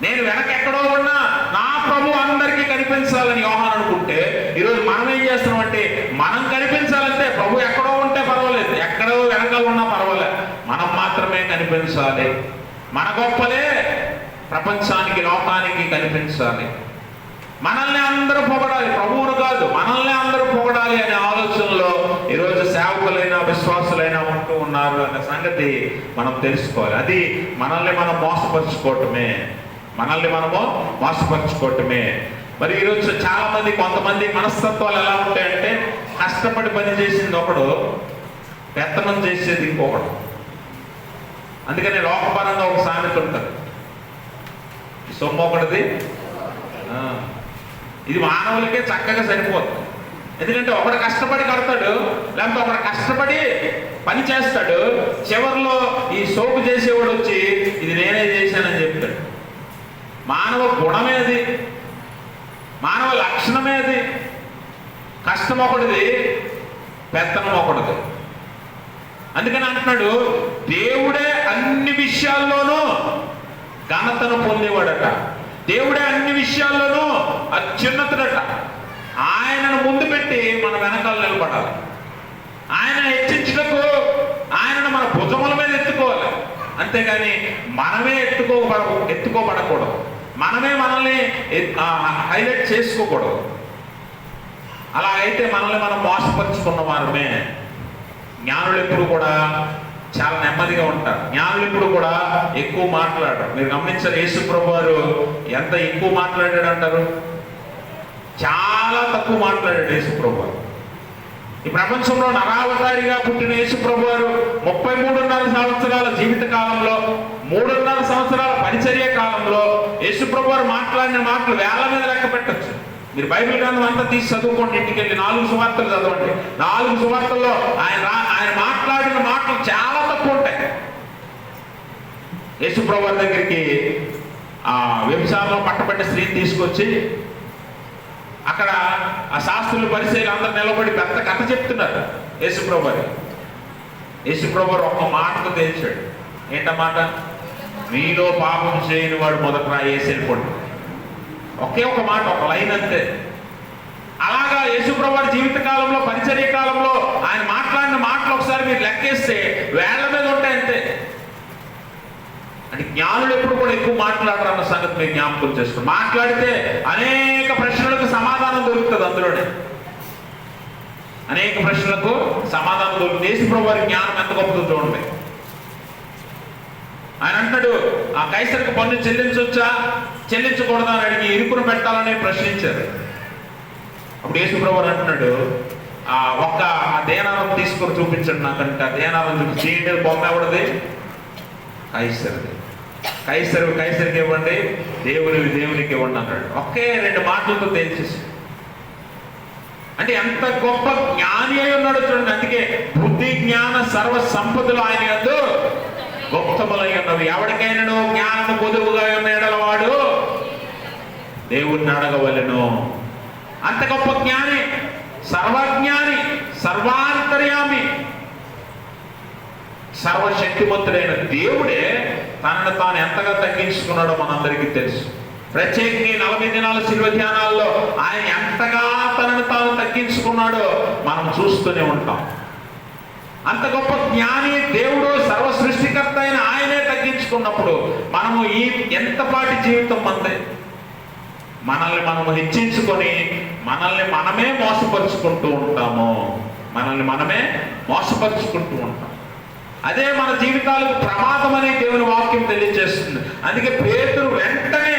నేను వెనకెక్కడో ఉన్నా నా ప్రభు అందరికీ కనిపించాలని యోహాను అనుకుంటే, ఈరోజు మనం ఏం చేస్తున్నాం అంటే మనం కనిపించాలంటే ప్రభు ఎక్కడో ఉంటే పర్వాలేదు, ఎక్కడో వెనకాల ఉన్నా పర్వాలేదు, మనం మాత్రమే కనిపించాలి. మన గొప్పలే ప్రపంచానికి లోకానికి కనిపించాలి. మనల్ని అందరూ పొగడాలి, ప్రభువును కాదు, మనల్ని అందరూ పొగడాలి అనే ఆలోచనలో ఈరోజు సేవకులైనా విశ్వాసులైనా ఉంటూ ఉన్నారు అనే సంగతి మనం తెలుసుకోవాలి. అది మనల్ని మనం మోసపరుచుకోవటమే, మనల్ని మనము మోసపరుచుకోవటమే. మరి ఈరోజు చాలా మంది, కొంతమంది మనస్తత్వాలు ఎలా ఉంటాయంటే కష్టపడి పని చేసింది ఒకడు, పెత్తనం చేసేది ఇంకొకడు. అందుకని లోకపరంగా ఒక సామెత ఉంటుంది, సొమ్ము ఒకటిది. ఇది మానవులకే చక్కగా సరిపోతుంది. ఎందుకంటే ఒకడు కష్టపడి కడతాడు, లేకపోతే ఒకడు కష్టపడి పని చేస్తాడు, చివరిలో ఈ సోపు చేసేవాడు వచ్చి ఇది నేనే చేశానని చెప్తాడు. మానవ గుణమేది, మానవ లక్షణమేది. కష్టం ఒకటిది, పెత్తనం ఒకటిది. అందుకని అంటున్నాడు, దేవుడే అన్ని విషయాల్లోనూ ఘనతను పొందేవాడట, దేవుడే అన్ని విషయాల్లోనూ అత్యున్నతుడట. ఆయనను ముందు పెట్టి మన వెనకాల నిలబడాలి. ఆయన హెచ్చించుటకు ఆయనను మన భుజముల మీద ఎత్తుకోవాలి, అంతేగాని మనమే ఎత్తుకోబడకూడదు, మనమే మనల్ని హైలైట్ చేసుకోకూడదు. అలా అయితే మనల్ని మనం మోసపరుచుకున్న వారమే. జ్ఞానులు ఎప్పుడు కూడా చాలా నెమ్మదిగా ఉంటారు, జ్ఞానులు ఎప్పుడు కూడా ఎక్కువ మాట్లాడరు. మీరు గమనించారు, యేసు ప్రభు వారు ఎంత ఎక్కువ మాట్లాడాడు అంటారు? చాలా తక్కువ మాట్లాడాడు యేసు ప్రభు వారు. ఈ ప్రపంచంలో నరావతారిగా పుట్టిన యేసు ప్రభు వారు 33.5 సంవత్సరాల జీవిత కాలంలో, 3.5 సంవత్సరాల పరిచర్య కాలంలో యేసు ప్రభు వారు మాట్లాడిన మాటలు వేల మీద లెక్క పెట్టచ్చు. మీరు బైబిల్ గ్రంథం అంతా తీసి చదువుకోండి, ఇంటికి వెళ్ళి 4 సువార్తలు చదవండి. 4 సువార్తల్లో ఆయన మాట్లాడిన మాటలు చాలా తక్కువ ఉంటాయి. యేసు ప్రభు వారి దగ్గరికి ఆ వ్యభిచారంలో పట్టబడ్డ స్త్రీని తీసుకొచ్చి అక్కడ ఆ శాస్త్రులు పరిచయాలు అందరూ నిలబడి పెద్ద కథ చెప్తున్నారు యేసు ప్రభు వారు. యేసు ప్రభు వారు ఒక్క మాటతో తెలిసాడు. ఏంటన్నమాట? మీలో పాపం చేయని వాడు మొదట రాయేసి వెళ్ళిపోండి. ఒకే ఒక మాట, ఒక లైన్ అంతే. అలాగా యేసు ప్రభు వారి జీవిత కాలంలో, పరిచర్య కాలంలో ఆయన మాట్లాడిన మాటలు ఒకసారి మీరు లెక్కేస్తే వేళ్ల మీద ఉంటాయి అంతే. అంటే జ్ఞానులు ఎప్పుడు కూడా ఎక్కువ మాట్లాడరు అన్న సంగతి మీరు జ్ఞాపకం చేసుకోండి. మాట్లాడితే అనేక ప్రశ్నలకు సమాధానం దొరుకుతుంది, అందులోనే అనేక ప్రశ్నలకు సమాధానం దొరుకుతుంది. యేసు ప్రభు వారి జ్ఞానం ఎంత గొప్పదో చూడండి. ఆయన అంటాడు, ఆ కైసరికి పన్ను చెల్లించవచ్చా చెల్లించకూడదా అని అడిగి ఇరుకును పెట్టాలని ప్రశ్నించారు. అప్పుడు యేసు ప్రభు వారు అంటున్నాడు, ఒక్క దేనారం తీసుకొని చూపించండి నాకంటే. ఆ దేనారం చూపించి బొమ్మ ఎవడది? కైసరిది. కైసరికి ఇవ్వండి, దేవునికి ఇవ్వండి అన్నాడు. ఒకే 2 మాటలతో తేల్చేసి. అంటే ఎంత గొప్ప జ్ఞాని అయి ఉన్నాడు చూడండి. అందుకే బుద్ధి జ్ఞాన సర్వ సంపదలు ఆయన యందు గుప్తములై ఉన్నవి. ఎవరికైనా జ్ఞానము పొదువుగా ఉన్న ఎడలవాడు దేవుణ్ణి అడగవలెను. అంత గొప్ప జ్ఞాని. సర్వజ్ఞాని, సర్వాంతర్యామి, సర్వశక్తిమంతుడైన దేవుడే తనను తాను ఎంతగా తగ్గించుకున్నాడో మనందరికీ తెలుసు. ప్రత్యేకంగా 40 దినాల శిలువ ధ్యానాల్లో ఆయన ఎంతగా తనను తాను తగ్గించుకున్నాడో మనం చూస్తూనే ఉంటాం. అంత గొప్ప జ్ఞాని దేవుడు, సర్వ సృష్టికర్త అయిన ఆయనే తగ్గించుకున్నప్పుడు మనము ఈ ఎంతపాటి జీవితం మంది మనల్ని మనము హెచ్చించుకొని మనల్ని మనమే మోసపరుచుకుంటూ ఉంటాము. మనల్ని మనమే మోసపరుచుకుంటూ ఉంటాం. అదే మన జీవితాలకు ప్రమాదం అని దేవుని వాక్యం తెలియజేస్తుంది. అందుకే పేతురు వెంటనే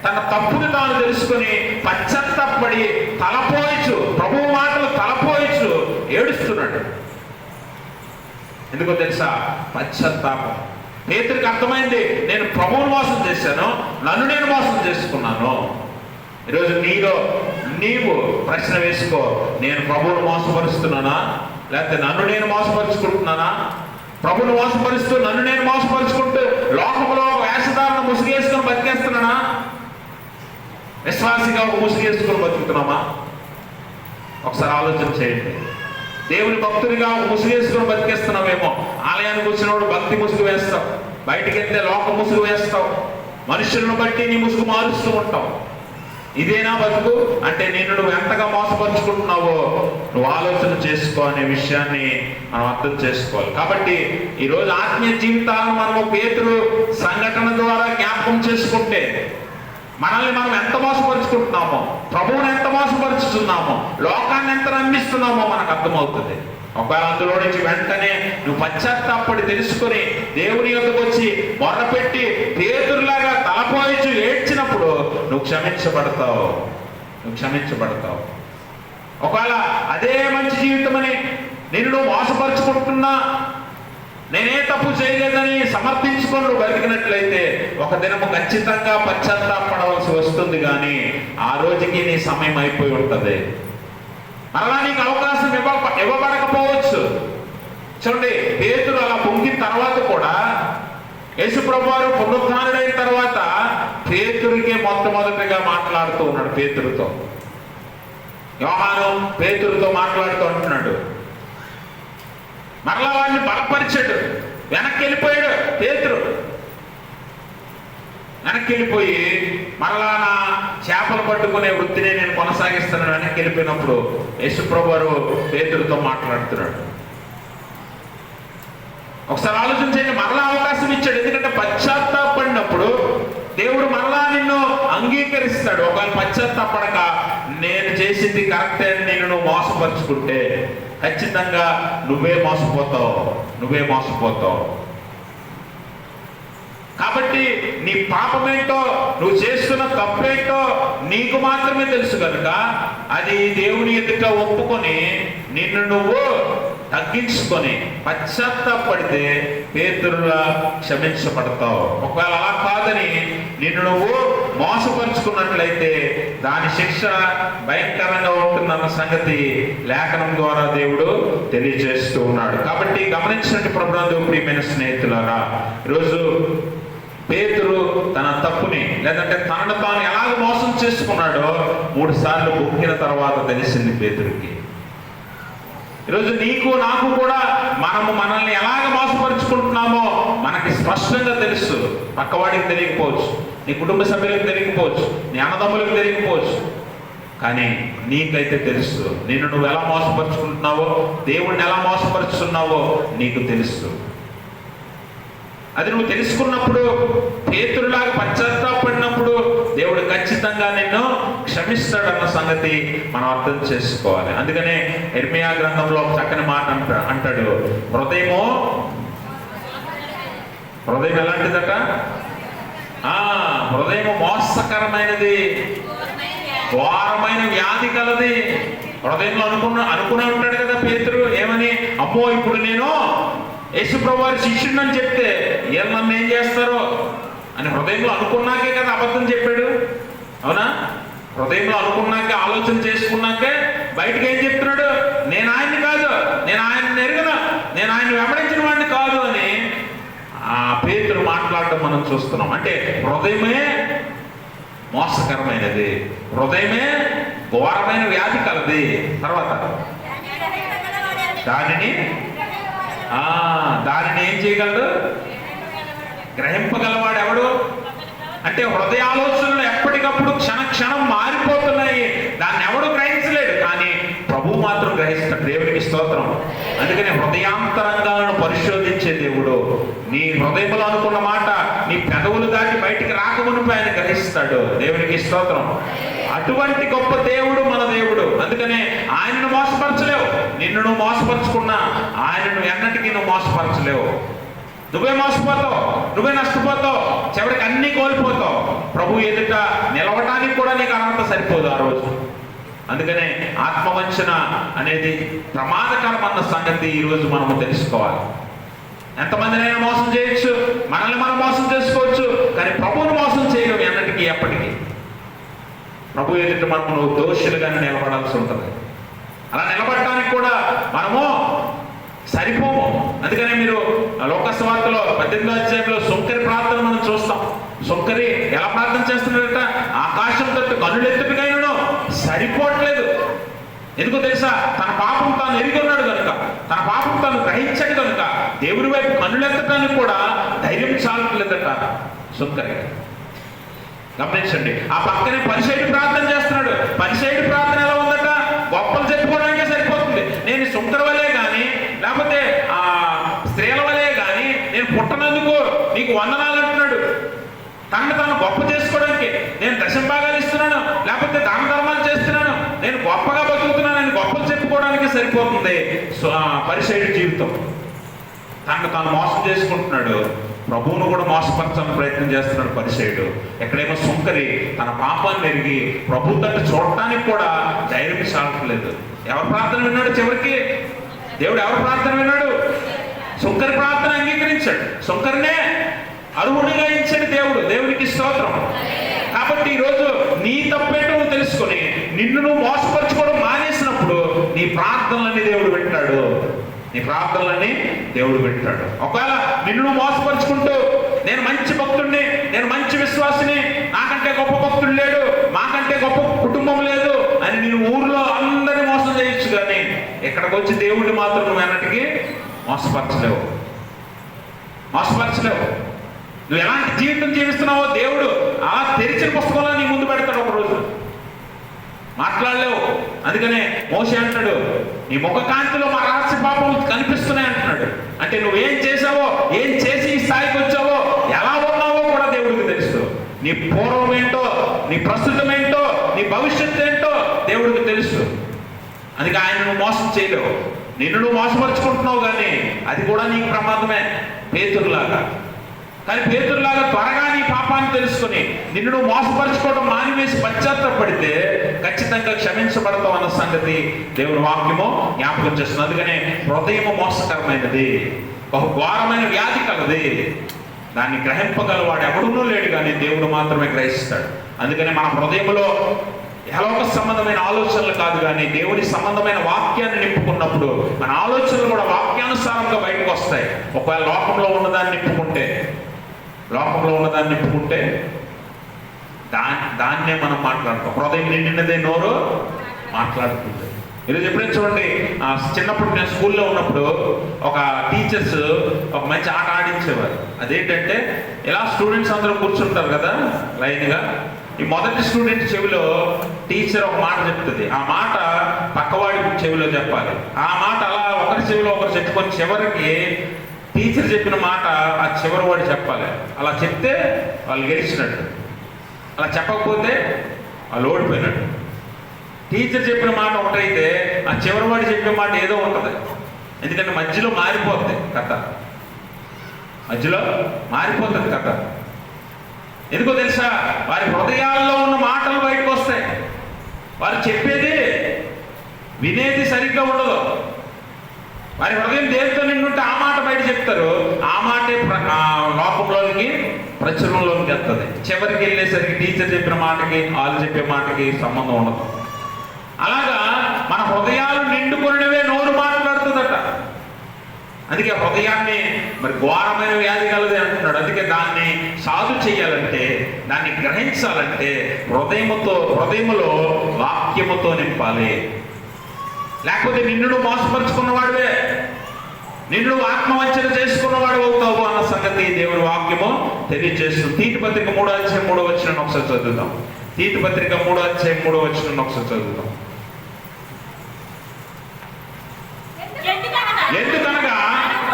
తన తప్పుని తాను తెలుసుకొని పశ్చాత్తాపడి తలపోయిచు, ప్రభువు మాటలు తలపోయిచు ఏడుస్తున్నాడు. ఎందుకో తెలుసా? పశ్చాత్తాపం. పేతురికి అర్థమైంది, నేను ప్రభువుని మోసం చేశాను, నన్ను నేను మోసం చేసుకున్నాను. ఈరోజు నీవు ప్రశ్న వేసుకో, నేను ప్రభువును మోసపరుస్తున్నానా, లేకపోతే నన్ను నేను మోసపరుచుకుంటున్నానా? ప్రభువును మోసపరుస్తూ నన్ను నేను మోసపరుచుకుంటూ లోకంలో ఒక వేషధారణ ముసుగేసుకొని బతికేస్తున్నానా? విశ్వాసిగా ఒక ముసుగేసుకొని బతుకుతున్నామా? ఒకసారి ఆలోచన చేయండి. దేవుని భక్తుడిగా ఒక ముసుగేసుకొని బతికేస్తున్నామేమో. ఆలయానికి వచ్చినప్పుడు భక్తి ముసుగు వేస్తావు, బయటికి వెళ్తే లోక ముసుగు వేస్తావు, మనుషులను బట్టి నీ ముసుగు మారుస్తూ ఉంటావు. ఇదేనా బతుకు? అంటే నిన్ను నువ్వు ఎంతగా మోసపరుచుకుంటున్నావో నువ్వు ఆలోచన చేసుకో అనే విషయాన్ని మనం అర్థం చేసుకోవాలి. కాబట్టి ఈరోజు ఆత్మీయ జీవితాలను మనము పేతురు సంఘటన ద్వారా జ్ఞాపకం చేసుకుంటే మనల్ని మనం ఎంత మోసపరుచుకుంటున్నామో, ప్రభువుని ఎంత మోసపరుచుతున్నామో, లోకాన్ని ఎంత నమ్మిస్తున్నామో మనకు అర్థమవుతుంది. ఒకవేళ అందులో నుంచి వెంటనే నువ్వు పశ్చాత్తాపడి తెలుసుకొని దేవుని యొద్దకు వచ్చి మొర్రపెట్టి పేతురులాగా తలపోయిచు ఏడ్చినప్పుడు నువ్వు క్షమించబడతావు. ఒకవేళ అదే మంచి జీవితం అని నిన్ను మోసపరుచుకుంటున్నా, నేనే తప్పు చేయలేదని సమర్థించుకొని నువ్వు బతికినట్లయితే ఒక దినము ఖచ్చితంగా పశ్చాత్తాపడవలసి వస్తుంది. కానీ ఆ రోజుకి నీ సమయం అయిపోయి ఉంటుంది. మరలా నీకు అవకాశం ఇవ్వబడకపోవచ్చు. చూడండి, పేతురు అలా పొంగిన తర్వాత కూడా యేసుప్రభు వారు పునరుద్ధానుడైన తర్వాత పేతురుకే మొట్టమొదటిగా మాట్లాడుతూ ఉన్నాడు. పేతురుతో యోహాను పేతురుతో మాట్లాడుతూ అంటున్నాడు. మరలా వాడిని బలపరిచాడు. వెనక్కి వెళ్ళిపోయాడు పేతురు. వెనక్కి వెళ్ళిపోయి మరలా నా చేపలు పట్టుకునే వృత్తిని నేను కొనసాగిస్తున్నాను. వెనక్కి వెళ్ళిపోయినప్పుడు యేసుప్రభు వారు పేతురుతో మాట్లాడుతున్నాడు. ఒకసారి ఆలోచన చేయండి. మరలా అవకాశం ఇచ్చాడు. ఎందుకంటే పశ్చాత్తాపడినప్పుడు దేవుడు మరలా నిన్ను అంగీకరిస్తాడు. ఒకవేళ పశ్చాత్తాపడక నేను చేసింది కరెక్టే అని నేను నువ్వు మోసపరుచుకుంటే ఖచ్చితంగా నువ్వే మోసపోతావు. కాబట్టి నీ పాపమేంటో, నువ్వు చేస్తున్న తప్పేంటో నీకు మాత్రమే తెలుసు కనుక అది దేవుని ఎదుట ఒప్పుకొని నిన్ను నువ్వు తగ్గించుకొని పశ్చాత్తాపడితే పేతురులా క్షమించబడతావు. ఒకవేళ అలా కాదని నిన్ను నువ్వు మోసపరుచుకున్నట్లయితే దాని శిక్ష భయంకరంగా ఉంటుందన్న సంగతి లేఖనం ద్వారా దేవుడు తెలియజేస్తూ ఉన్నాడు. కాబట్టి గమనించినట్టు ప్రభునందు ప్రియమైన స్నేహితులారా, ఈరోజు పేతురు తన తప్పుని లేదంటే తనను తాను ఎలాగ మోసం చేసుకున్నాడో 3 సార్లు బొక్కిన తర్వాత తెలిసింది పేతురుకి. ఈరోజు నీకు నాకు కూడా మనల్ని ఎలాగ మోసపరుచుకుంటున్నామో మనకి స్పష్టంగా తెలుసు. పక్కవాడికి తెలియకపోవచ్చు, నీ కుటుంబ సభ్యులకు తెలియకపోవచ్చు, నీ అన్నదమ్ములకు తెలియకపోవచ్చు, కానీ నీకైతే తెలుసు. నిన్ను నువ్వు ఎలా మోసపరుచుకుంటున్నావో, దేవుణ్ణి ఎలా మోసపరుచుతున్నావో నీకు తెలుసు. అది నువ్వు తెలుసుకున్నప్పుడు, పేతురులాగా పశ్చాత్తాపడినప్పుడు దేవుడు ఖచ్చితంగా నిన్ను క్షమిస్తాడన్న సంగతి మనం అర్థం చేసుకోవాలి. అందుకనే ఇర్మియా గ్రంథంలో చక్కని మాట అంటాడు, హృదయం ఎలాంటిదట? హృదయం మోసకరమైనది, ఘోరమైన వ్యాధి కలది. హృదయంలో అనుకునే ఉంటాడు కదా పేతురు, ఏమని? అమ్మో ఇప్పుడు నేను యేసుప్రభు వారి శిష్యుడు అని చెప్తే వీళ్ళు నన్ను ఏం చేస్తారో అని హృదయంలో అనుకున్నాకే కదా అబద్ధం చెప్పాడు. అవునా? హృదయంలో అనుకున్నాక, ఆలోచన చేసుకున్నాకే బయటకు ఏం చెప్తున్నాడు? నేను ఆయన్ని కాదు, నేను ఆయన్ని ఎరుగను, నేను ఆయన వెంబడించిన వాడిని కాదు అని ఆ పేతురు మాట్లాడటం మనం చూస్తున్నాం. అంటే హృదయమే మోసకరమైనది, హృదయమే ఘోరమైన వ్యాధి కలది. తర్వాత దానిని ఏం చేయగలడు? గ్రహింపగలవాడు ఎవడు అంటే హృదయాలోచనలు ఎప్పటికప్పుడు క్షణం మారిపోతున్నాయి. దాన్ని ఎవడు గ్రహించలేడు, కానీ ప్రభు మాత్రం గ్రహిస్తాడు. దేవునికి స్తోత్రం. అందుకని హృదయాంతరంగాలను పరిశోధించే దేవుడు నీ హృదయంలో అనుకున్న మాట నీ పెదవులు దాటి బయటికి రాకమునుపు ఆయన గ్రహిస్తాడు. దేవునికి స్తోత్రం. అటువంటి గొప్ప దేవుడు మన దేవుడు. అందుకనే ఆయనను మోసపరచలేవు. నిన్ను నువ్వు మోసపరుచుకున్నా ఆయనను ఎన్నటికీ నువ్వు మోసపరచలేవు. నువ్వే మోసపోతావు, నువ్వే నష్టపోతావు, చివరికి అన్నీ కోల్పోతావు. ప్రభు ఎదుట నిలవడానికి కూడా నీకు అర్హత సరిపోదు ఆ రోజు. అందుకనే ఆత్మవంచన అనేది ప్రమాదకరం అన్న సంగతి ఈరోజు మనము తెలుసుకోవాలి. ఎంతమందినైనా మోసం చేయొచ్చు, మనల్ని మనం మోసం చేసుకోవచ్చు, కానీ ప్రభువును మోసం చేయలేము ఎన్నటికీ ఎప్పటికీ. ప్రభు ఎదుట మనము దోషులుగానే నిలబడాల్సి ఉంటుంది. అలా నిలబడటానికి కూడా మనము సరిపోము. అందుకనే మీరు లోకస్వార్తలో 18వ అధ్యాయంలో సుంకరి ప్రార్థన మనం చూస్తాం. సుంకరి ఎలా ప్రార్థన చేస్తున్నాడట? ఆకాశం తట్టు కనులెత్తుకైనా సరిపోవట్లేదు. ఎందుకో తెలుసా? తన పాపం తాను ఎరిగి ఉన్నాడు కనుక, తన పాపం తాను గ్రహించాడు కనుక దేవుడి వైపు కన్నులెత్తడానికి కూడా ధైర్యం చాలట్లేదట సుంకరి. గమనించండి. ఆ పక్కనే పరిసయ్యుడు ప్రార్థన చేస్తున్నాడు. పరిసయ్యుడు ప్రార్థన ఎలా ఉందట? గొప్పలు చెప్పుకోవడానికే సరిపోతుంది. నేను సుంకరి వలే కానీ, లేకపోతే ఆ స్త్రీల వలే కానీ నేను పుట్టనందుకు నీకు వందనాలు అంటున్నాడు. తనను తాను గొప్ప చేసుకోవడానికి నేను దశంభాగాలు ఇస్తున్నాను, లేకపోతే దాన ధర్మాలు చేస్తున్నాను, నేను గొప్పగా బతుకుతున్నాను అని గొప్పలు చెప్పుకోవడానికి సరిపోతుంది పరిసయ్యుడి జీవితం. తనను తాను మోసం చేసుకుంటున్నాడు. ప్రభువును కూడా మోసపరచాలని ప్రయత్నం చేస్తున్నాడు పరిసయ్యుడు. ఎక్కడేమో సుంకరి తన పాపాన్ని ఎరిగి ప్రభు తట్టు చూడటానికి కూడా ధైర్యం సాగట్లేదు. ఎవరి ప్రార్థన విన్నాడు? చివరికి దేవుడు ఎవరి ప్రార్థన విన్నాడు? సుంకరి ప్రార్థన అంగీకరించాడు. సుంకరినే అర్హుడిగా ఇచ్చాడు దేవుడు. దేవునికి స్తోత్రం. కాబట్టి ఈరోజు నీ తప్పేంటో నువ్వు తెలుసుకొని నిన్ను నువ్వు మోసపరచుకోవడం మానేసినప్పుడు నీ ప్రార్థనలన్నీ దేవుడు వింటాడు. నీ ప్రార్థనలన్నీ దేవుడు వింటాడు. ఒకవేళ నిన్ను నువ్వు మోసపరుచుకుంటూ నేను మంచి భక్తుడిని, నేను మంచి విశ్వాసిని, నాకంటే గొప్ప భక్తుడు లేడు, మాకంటే గొప్ప కుటుంబం లేదు అని నేను ఊర్లో అందరినీ మోసం చేయొచ్చు, కానీ ఇక్కడికి వచ్చి దేవుడిని మాత్రం నువ్వు ఎన్నటికీ మోసపరచలేవు. నువ్వు ఎలాంటి జీవితం జీవిస్తున్నావో దేవుడు అలా తెరిచిన పుస్తకంలో నీ ముందు పెడతాడు. ఒకరోజు మాట్లాడలేవు. అందుకనే మోషే అంటాడు, నీ ముఖ కాంతిలో మా రహస్య పాపములు కనిపిస్తున్నాయి అంటున్నాడు. అంటే నువ్వేం చేసావో, ఏం చేసి ఈ స్థాయికి వచ్చావో, ఎలా ఉన్నావో కూడా దేవుడికి తెలుసు. నీ పూర్వం ఏంటో, నీ ప్రస్తుతం ఏంటో, నీ భవిష్యత్తు ఏంటో దేవుడికి తెలుసు. అందుకే ఆయన నువ్వు మోసం చేయలేవు. నిన్ను నువ్వు మోసపరుచుకుంటున్నావు, కానీ అది కూడా నీకు ప్రమాదమే. పేతురులాగా. కానీ పేతురులాగా త్వరగా నీ పాపాన్ని తెలుసుకొని నిన్ను నువ్వు మోసపరుచుకోవడం మానివేసి పశ్చాత్తపడితే ఖచ్చితంగా క్షమించబడతావు అన్న సంగతి దేవుని వాక్యము జ్ఞాపకం చేస్తుంది. అందుకనే హృదయము మోసకరమైనది, బహుఘోరమైన వ్యాధి కలది. దాన్ని గ్రహింపగలవాడు ఎవడునూ లేడు, కానీ దేవుడు మాత్రమే గ్రహిస్తాడు. అందుకనే మన హృదయంలో యెహోవా సంబంధమైన ఆలోచనలు కాదు, కానీ దేవుని సంబంధమైన వాక్యాన్ని నింపుకున్నప్పుడు మన ఆలోచనలు కూడా వాక్యానుసారంగా బయటకు వస్తాయి. ఒకవేళ లోకంలో ఉన్నదాన్ని నింపుకుంటే దాన్నే మనం మాట్లాడతాం. హృదయం నిండినదే నోరు మాట్లాడుతుంది. ఈరోజు ఎప్పుడైనా చూడండి, చిన్నప్పుడు నేను స్కూల్లో ఉన్నప్పుడు ఒక టీచర్స్ ఒక మంచి ఆట ఆడించేవారు. అదేంటంటే ఇలా స్టూడెంట్స్ అందరూ కూర్చుంటారు కదా లైన్గా. ఈ మొదటి స్టూడెంట్ చెవిలో టీచర్ ఒక మాట చెప్తుంది. ఆ మాట పక్కవాడి చెవిలో చెప్పాలి. ఆ మాట అలా ఒకరి చెవిలో ఒకరు చెప్పుకొని చివరికి టీచర్ చెప్పిన మాట ఆ చివరి వాడు చెప్పాలి. అలా చెప్తే వాళ్ళు గెలిచినట్టు, అలా చెప్పకపోతే వాళ్ళు ఓడిపోయినట్టు. టీచర్ చెప్పిన మాట ఒకటైతే ఆ చివరి వాడు చెప్పిన మాట ఏదో ఉంటుంది. ఎందుకంటే మధ్యలో మారిపోతుంది కథ. ఎందుకో తెలుసా? వారి హృదయాల్లో ఉన్న మాటలు బయటకు వస్తాయి. వారు చెప్పేది వినేది సరిగ్గా ఉండదు. వారి హృదయం దేనితో నిండుంటే ఆ మాట బయట చెప్తారు. ఆ మాటే లోకంలోనికి ప్రచురంలోకి వెళ్తుంది. చివరికి వెళ్ళేసరికి టీచర్ చెప్పిన మాటకి వాళ్ళు చెప్పే మాటకి సంబంధం ఉండదు. అలాగా మన హృదయాలు నిండుకున్నవే నోరు మాట్లాడుతుందట. అందుకే హృదయాన్ని మరి ఘోరమైన వ్యాధి కలది అంటున్నాడు. అందుకే దాన్ని సాధు చేయాలంటే, దాన్ని గ్రహించాలంటే హృదయములో వాక్యముతో నింపాలి. లేకపోతే నిన్ను మోసపరుచుకున్నవాడివే, నిన్ను ఆత్మవంచన చేసుకున్నవాడు అవుతావు అన్న సంగతి దేవుని వాక్యము తెలియజేస్తుంది. తీతు పత్రిక 3:3 ఒకసారి చదువుదాం. తీతు పత్రిక 3:3 ఒకసారి చదువుదాం. ఎందుకనగా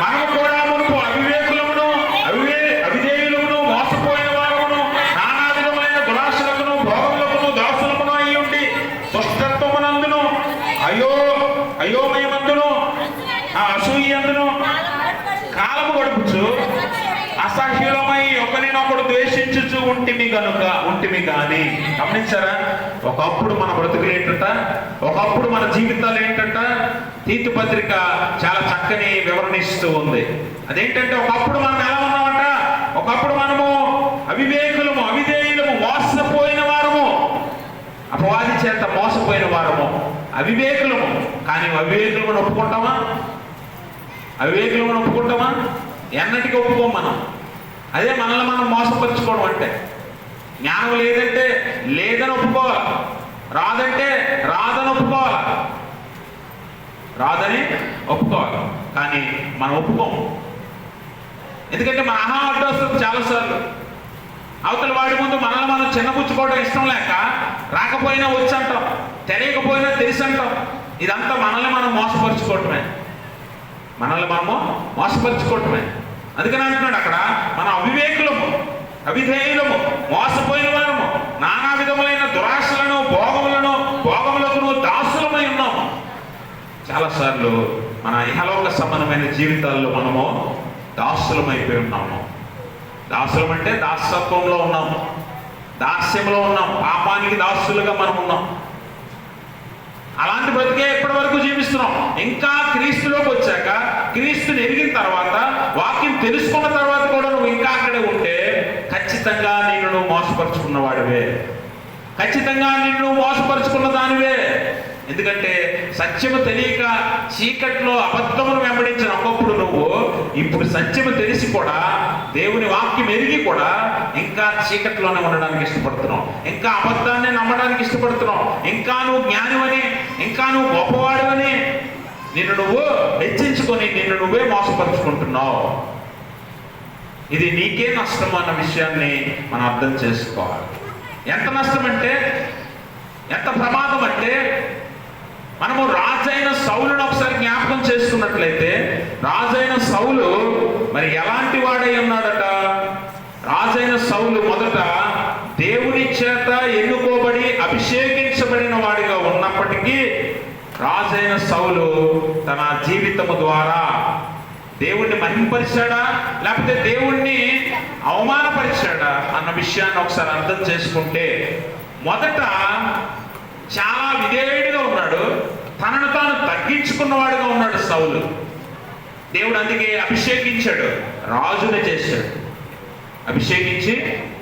మనము కూడా మునుపు అవివేకులమును అవిధేయులమును మోసపోయిన వారమును నానా విధమైన దురాశలకును భోగములకును దాసులమును అయి ఉండి దుష్టత్వమునందును అయోమయమందును అసూయందును కాలము గడుపుచు అసహ్యులమై ఒకరినొకడు ద్వేషించుచు ఉంటిమి కానీ. గమనించారా? ఒకప్పుడు మన బ్రతుకులు ఏంటంట, ఒకప్పుడు మన జీవితాలు ఏంటంట. తీతు పత్రిక చాలా చక్కని వివరణ ఇస్తూ ఉంది. అదేంటంటే ఒకప్పుడు మనం ఎలా ఉన్నామంట, ఒకప్పుడు మనము అవివేకులము అవిధేయులము మోసపోయిన వారము, అపవాది చేత మోసపోయిన వారము, అవివేకులము. కానీ అవివేకులను ఒప్పుకుంటామా? అవివేకులను ఒప్పుకుంటామా? ఎన్నటికీ ఒప్పుకోం మనం. అదే మనల్ని మనం మోసపరుచుకోవడం అంటే. జ్ఞానం లేదంటే లేదని ఒప్పుకోవాలి, రాదంటే రాదని ఒప్పుకోవాలి, రాదని ఒప్పుకోవాలి. కానీ మనం ఒప్పుకోము. ఎందుకంటే మన అడ్డు వస్తుంది చాలాసార్లు. అవతల వాడి ముందు మనల్ని మనం చిన్నపుచ్చుకోవడం ఇష్టం లేక రాకపోయినా వచ్చి అంటాం, తెలియకపోయినా తెలిసి అంటాం. ఇదంతా మనల్ని మనం మోసపరుచుకోవటమే, మనల్ని మనము మోసపరుచుకోవటమే. అందుకని అంటున్నాడు అక్కడ, మనం అవివేకులము అవిధేయులము మోసపోయిన వారము నానా విధములైన దురాశలను భోగములకును దాసులమై ఉన్నాము. చాలాసార్లు మన ఇహలోక సంబంధమైన జీవితాల్లో మనము దాసులమైపోయి ఉన్నాము. దాసులం అంటే దాసత్వంలో ఉన్నాము, దాస్యంలో ఉన్నాం, పాపానికి దాసులుగా మనం ఉన్నాం. అలాంటి బ్రతికే ఇప్పటి వరకు జీవిస్తున్నాం. ఇంకా క్రీస్తులోకి వచ్చాక, క్రీస్తుని ఎరిగిన తర్వాత, వాక్యం తెలుసుకున్న తర్వాత కూడా నువ్వు ఇంకా అక్కడే ఉంటే ఖచ్చితంగా నిన్ను మోసపరుచుకున్న వాడివే, ఖచ్చితంగా నిన్ను మోసపరుచుకున్న దానివే. ఎందుకంటే సత్యము తెలియక చీకట్లో అబద్ధమును వెంబడించిన ఒకప్పుడు నువ్వు, ఇప్పుడు సత్యము తెలిసి కూడా దేవుని వాక్యం ఎరిగి కూడా ఇంకా చీకట్లోనే ఉండడానికి ఇష్టపడుతున్నావు, ఇంకా అబద్ధాన్ని నమ్మడానికి ఇష్టపడుతున్నావు, ఇంకా నువ్వు జ్ఞానివని, ఇంకా నువ్వు గొప్పవాడివని నిన్ను నువ్వు హెచ్చించుకొని నిన్ను నువ్వే మోసపరుచుకుంటున్నావు. ఇది నీకే నష్టం అన్న విషయాన్ని మనం అర్థం చేసుకోవాలి. ఎంత నష్టం అంటే, ఎంత ప్రమాదం అంటే, మనము రాజైన సౌలును ఒకసారి జ్ఞాపకం చేసుకున్నట్లయితే, రాజైన సౌలు మరి ఎలాంటి వాడై ఉన్నాడట? రాజైన సౌలు మొదట దేవుని చేత ఎన్నుకోబడి అభిషేకించబడిన వాడిగా ఉన్నప్పటికీ, రాజైన సౌలు తన జీవితము ద్వారా దేవుణ్ణి మహింపరిచాడా లేకపోతే దేవుణ్ణి అవమానపరిచాడా అన్న విషయాన్ని ఒకసారి అర్థం చేసుకుంటే, మొదట చాలా విధేయుడిగా ఉన్నాడు, తనను తాను తగ్గించుకున్నవాడుగా ఉన్నాడు సౌలు. దేవుడు అందుకే అభిషేకించాడు, రాజుని చేశాడు, అభిషేకించి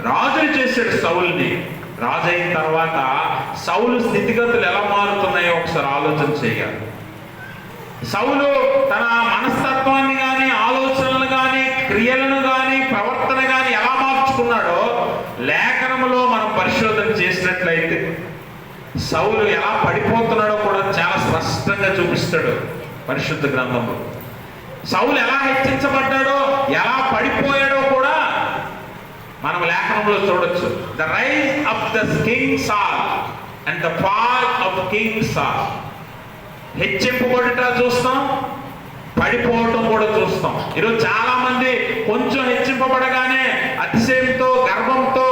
రాజుని చేశాడు సౌలుని. రాజు అయిన తర్వాత సౌలు స్థితిగతులు ఎలా మారుతున్నాయో ఒకసారి ఆలోచన చేయాలి. సౌలు తన మనస్తత్వాన్ని కానీ, ఆలోచనలు కానీ, క్రియలను కానీ, ప్రవర్తన కానీ ఎలా మార్చుకున్నాడో లేఖనములో మనం పరిశోధన చేసినట్లయితే సౌలు ఎలా పడిపోతున్నాడో కూడా చాలా స్పష్టంగా చూపిస్తాడు పరిశుద్ధ గ్రంథంలో. సౌలు ఎలా హెచ్చించబడ్డాడో, ఎలా పడిపోయాడో కూడా మనం లేఖనంలో చూడొచ్చు. The rise of the king Saul and the fall of king Saul. హెచ్చింపబడుట చూస్తాం, పడిపోవటం కూడా చూస్తాం. ఈరోజు చాలా మంది కొంచెం హెచ్చింపబడగానే అతిశయంతో, గర్వంతో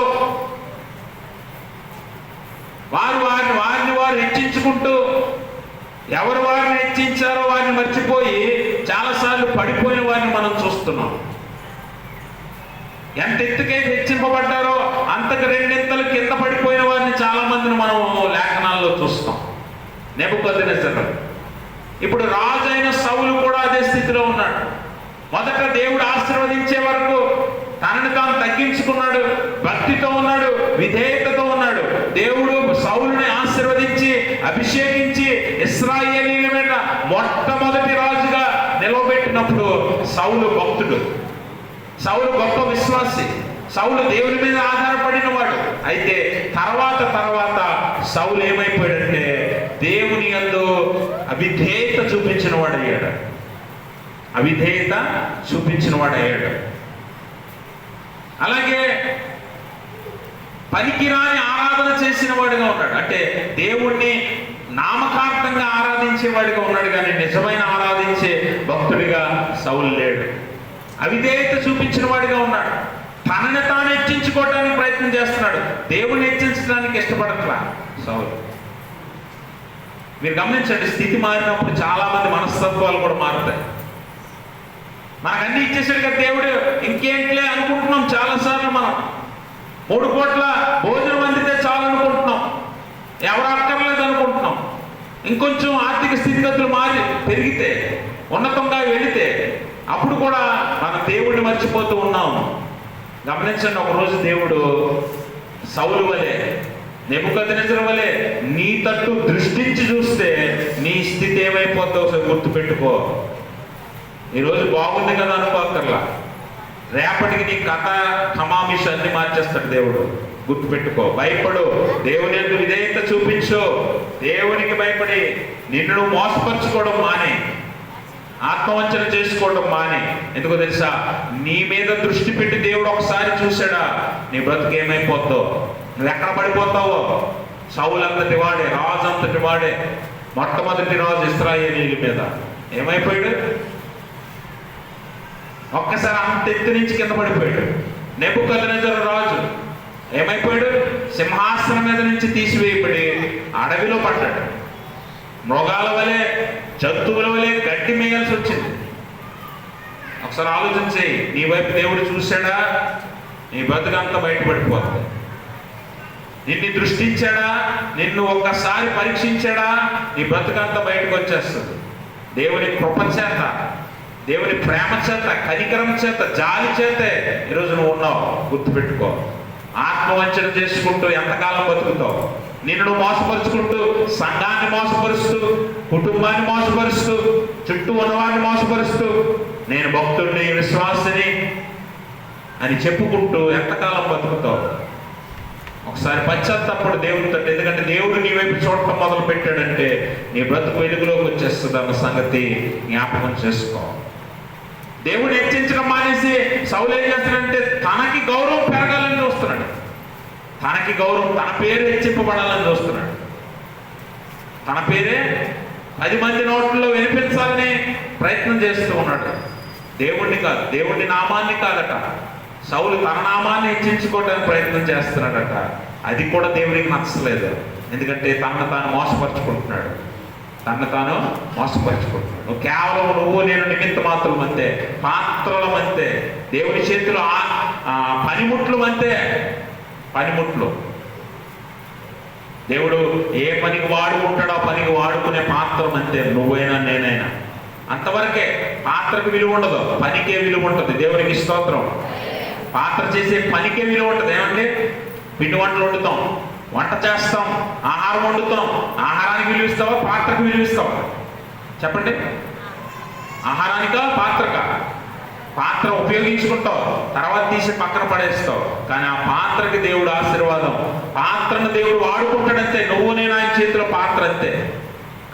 వారిని వారు హెచ్చించుకుంటూ, ఎవరు వారిని హెచ్చించారో వారిని మర్చిపోయి చాలాసార్లు పడిపోయిన వారిని మనం చూస్తున్నాం. ఎంత ఎత్తుకైతే హెచ్చింపబడ్డారో అంతకు రెండింతలు కింద పడిపోయిన వారిని చాలా మందిని మనం లేఖనాల్లో చూస్తాం. నెబుకద్నెజరు. ఇప్పుడు రాజైన సౌలు కూడా అదే స్థితిలో ఉన్నాడు. మొదట దేవుడు ఆశీర్వదించే వరకు తనని తాను తగ్గించుకున్నాడు, భక్తితో ఉన్నాడు, విధేయతతో ఉన్నాడు. దేవుడు సౌలుని ఆశీర్వదించి అభిషేకించి ఇశ్రాయేలీయుల మీద మొట్టమొదటి రాజుగా నిలవబెట్టి పుట్టినప్పుడు సౌలు భక్తుడు, సౌలు గొప్ప విశ్వాసి, సౌలు దేవుని మీద ఆధారపడిన వాడు. అయితే తర్వాత సౌలు ఏమైపోయాడంటే దేవుని యందు అవిధేయత చూపించిన వాడయ్యాడు. అవిధేయత చూపించిన వాడయ్యాడు. అలాగే పనికిరాని ఆరాధన చేసిన వాడిగా ఉన్నాడు. అంటే దేవుణ్ణి నామకార్థంగా ఆరాధించేవాడిగా ఉన్నాడు, కానీ నిజమైన ఆరాధించే భక్తుడిగా సౌలు లేడు. అవిధేయత చూపించిన వాడిగా ఉన్నాడు. తనని తాను హెచ్చించుకోవడానికి ప్రయత్నం చేస్తున్నాడు, దేవుణ్ణి హెచ్చించడానికి ఇష్టపడట్లా సౌలు. మీరు గమనించండి, స్థితి మారినప్పుడు చాలా మంది మనస్తత్వాలు కూడా మారుతాయి. మనకు అన్ని ఇచ్చేసాడు కదా దేవుడు, ఇంకేంట్లే అనుకుంటున్నాం. చాలాసార్లు మనం 3 పూట్ల భోజనం అందితే చాలు అనుకుంటున్నాం, ఎవరు అక్కర్లేదు అనుకుంటున్నాం. ఇంకొంచెం ఆర్థిక స్థితిగతులు మారి పెరిగితే, ఉన్నతంగా వెళితే అప్పుడు కూడా మన దేవుడిని మర్చిపోతూ ఉన్నాం. గమనించండి, ఒకరోజు దేవుడు సౌలు వలె, నెబుకద్నెజరు వలె నీ తట్టు దృష్టించి చూస్తే నీ స్థితి ఏమైపోతుందో ఒకసారి గుర్తుపెట్టుకో. ఈరోజు బాగుంది కదా అనుకోకర్లా, రేపటికి నీ కథ కమామిషాన్ని మార్చేస్తాడు దేవుడు. గుర్తుపెట్టుకో, భయపడు, దేవుని యందు విధేయత చూపించు. దేవునికి భయపడి నిన్ను మోసపరుచుకోవడం మానే, ఆత్మవంచన చేసుకోవడం మానే. ఎందుకో తెలుసా, నీ మీద దృష్టి పెట్టి దేవుడు ఒకసారి చూశాడా, నీ బ్రతుకు ఏమైపోతావు, నువ్వు ఎక్కడ పడిపోతావో. సౌలు అంతటి వాడే, రాజు అంతటి వాడే, మొట్టమొదటి రాజు ఇశ్రాయేలీయుల మీద ఏమైపోయాడు, ఒక్కసారి అంత ఎత్తు నుంచి కింద పడిపోయాడు. నెబుకద్నెజరు రాజు ఏమైపోయాడు, సింహాసనం మీద నుంచి తీసివేయబడి అడవిలో పడ్డాడు. మృగాల వలె, జంతువుల వలె గడ్డి మేయాల్సి వచ్చింది. ఒకసారి ఆలోచించి, నీ వైపు దేవుడు చూశాడా, నీ బతుకంతా బయటపడిపోతుంది. నిన్ను దృష్టించాడా, నిన్ను ఒక్కసారి పరీక్షించాడా, నీ బ్రతుకంతా బయటకు వచ్చేస్తుంది. దేవుని కృప చేత, దేవుని ప్రేమ చేత, కనికరం చేత, జాలి చేతే ఈరోజు నువ్వు ఉన్నావు. గుర్తుపెట్టుకో, ఆత్మవంచన చేసుకుంటూ ఎంతకాలం బతుకుతావు? నిన్ను మోసపరుచుకుంటూ, సంఘాన్ని మోసపరుస్తూ, కుటుంబాన్ని మోసపరుస్తూ, చుట్టూ ఉన్నవాడిని మోసపరుస్తూ, నేను భక్తుడిని, విశ్వాసిని అని చెప్పుకుంటూ ఎంతకాలం బతుకుతావు? ఒకసారి పశ్చాత్తాపడు దేవుడితో. ఎందుకంటే దేవుడు నీ వైపు చూడటం మొదలు పెట్టాడంటే నీ బ్రతుకు వెలుగులోకి వచ్చేస్తుంది అన్న సంగతి జ్ఞాపకం చేసుకో. దేవుడు హెచ్చించడం మానేసి సౌలు ఏం చేస్తాడంటే తనకి గౌరవం పెరగాలని చూస్తున్నాడు. తనకి గౌరవం, తన పేరు హెచ్చింపబడాలని చూస్తున్నాడు. తన పేరే 10 మంది నోట్లలో వినిపించాలని ప్రయత్నం చేస్తూ ఉన్నాడు. దేవుణ్ణి కాదు, దేవుడి నామాన్ని కాదట. సౌలు తన నామాన్ని హెచ్చించుకోవడానికి ప్రయత్నం చేస్తున్నాడట. అది కూడా దేవునికి నచ్చలేదు. ఎందుకంటే తనను తాను మోసపరుచుకుంటున్నాడు. నువ్వు కేవలం నువ్వు నేను నిమిత్త మాత్రం అంతే, పాత్రలం అంతే, దేవుని చేతిలో పనిముట్లు అంతే. పనిముట్లు దేవుడు ఏ పనికి వాడుకుంటాడో ఆ పనికి వాడుకునే పాత్రం అంతే. నువ్వైనా నేనైనా అంతవరకే. పాత్రకు విలువ ఉండదు, పనికే విలువ ఉంటుంది. దేవునికి స్తోత్రం. పాత్ర చేసే పనికే విలువ ఉంటుంది. ఏమంటే పిండి వంటలు వండుతాం, వంట చేస్తాం, ఆహారం వండుతాం. ఆహారానికి విలువిస్తావా, పాత్రకు విలువిస్తావా? చెప్పండి. ఆహారానికా, పాత్రకా? పాత్ర ఉపయోగించుకుంటావు, తర్వాత తీసి పక్కన పడేస్తావు. కానీ ఆ పాత్రకి దేవుడు ఆశీర్వాదం. పాత్రను దేవుడు వాడుకుంటాడంతే. నువ్వు నేను ఆయన చేతిలో పాత్ర అంతే.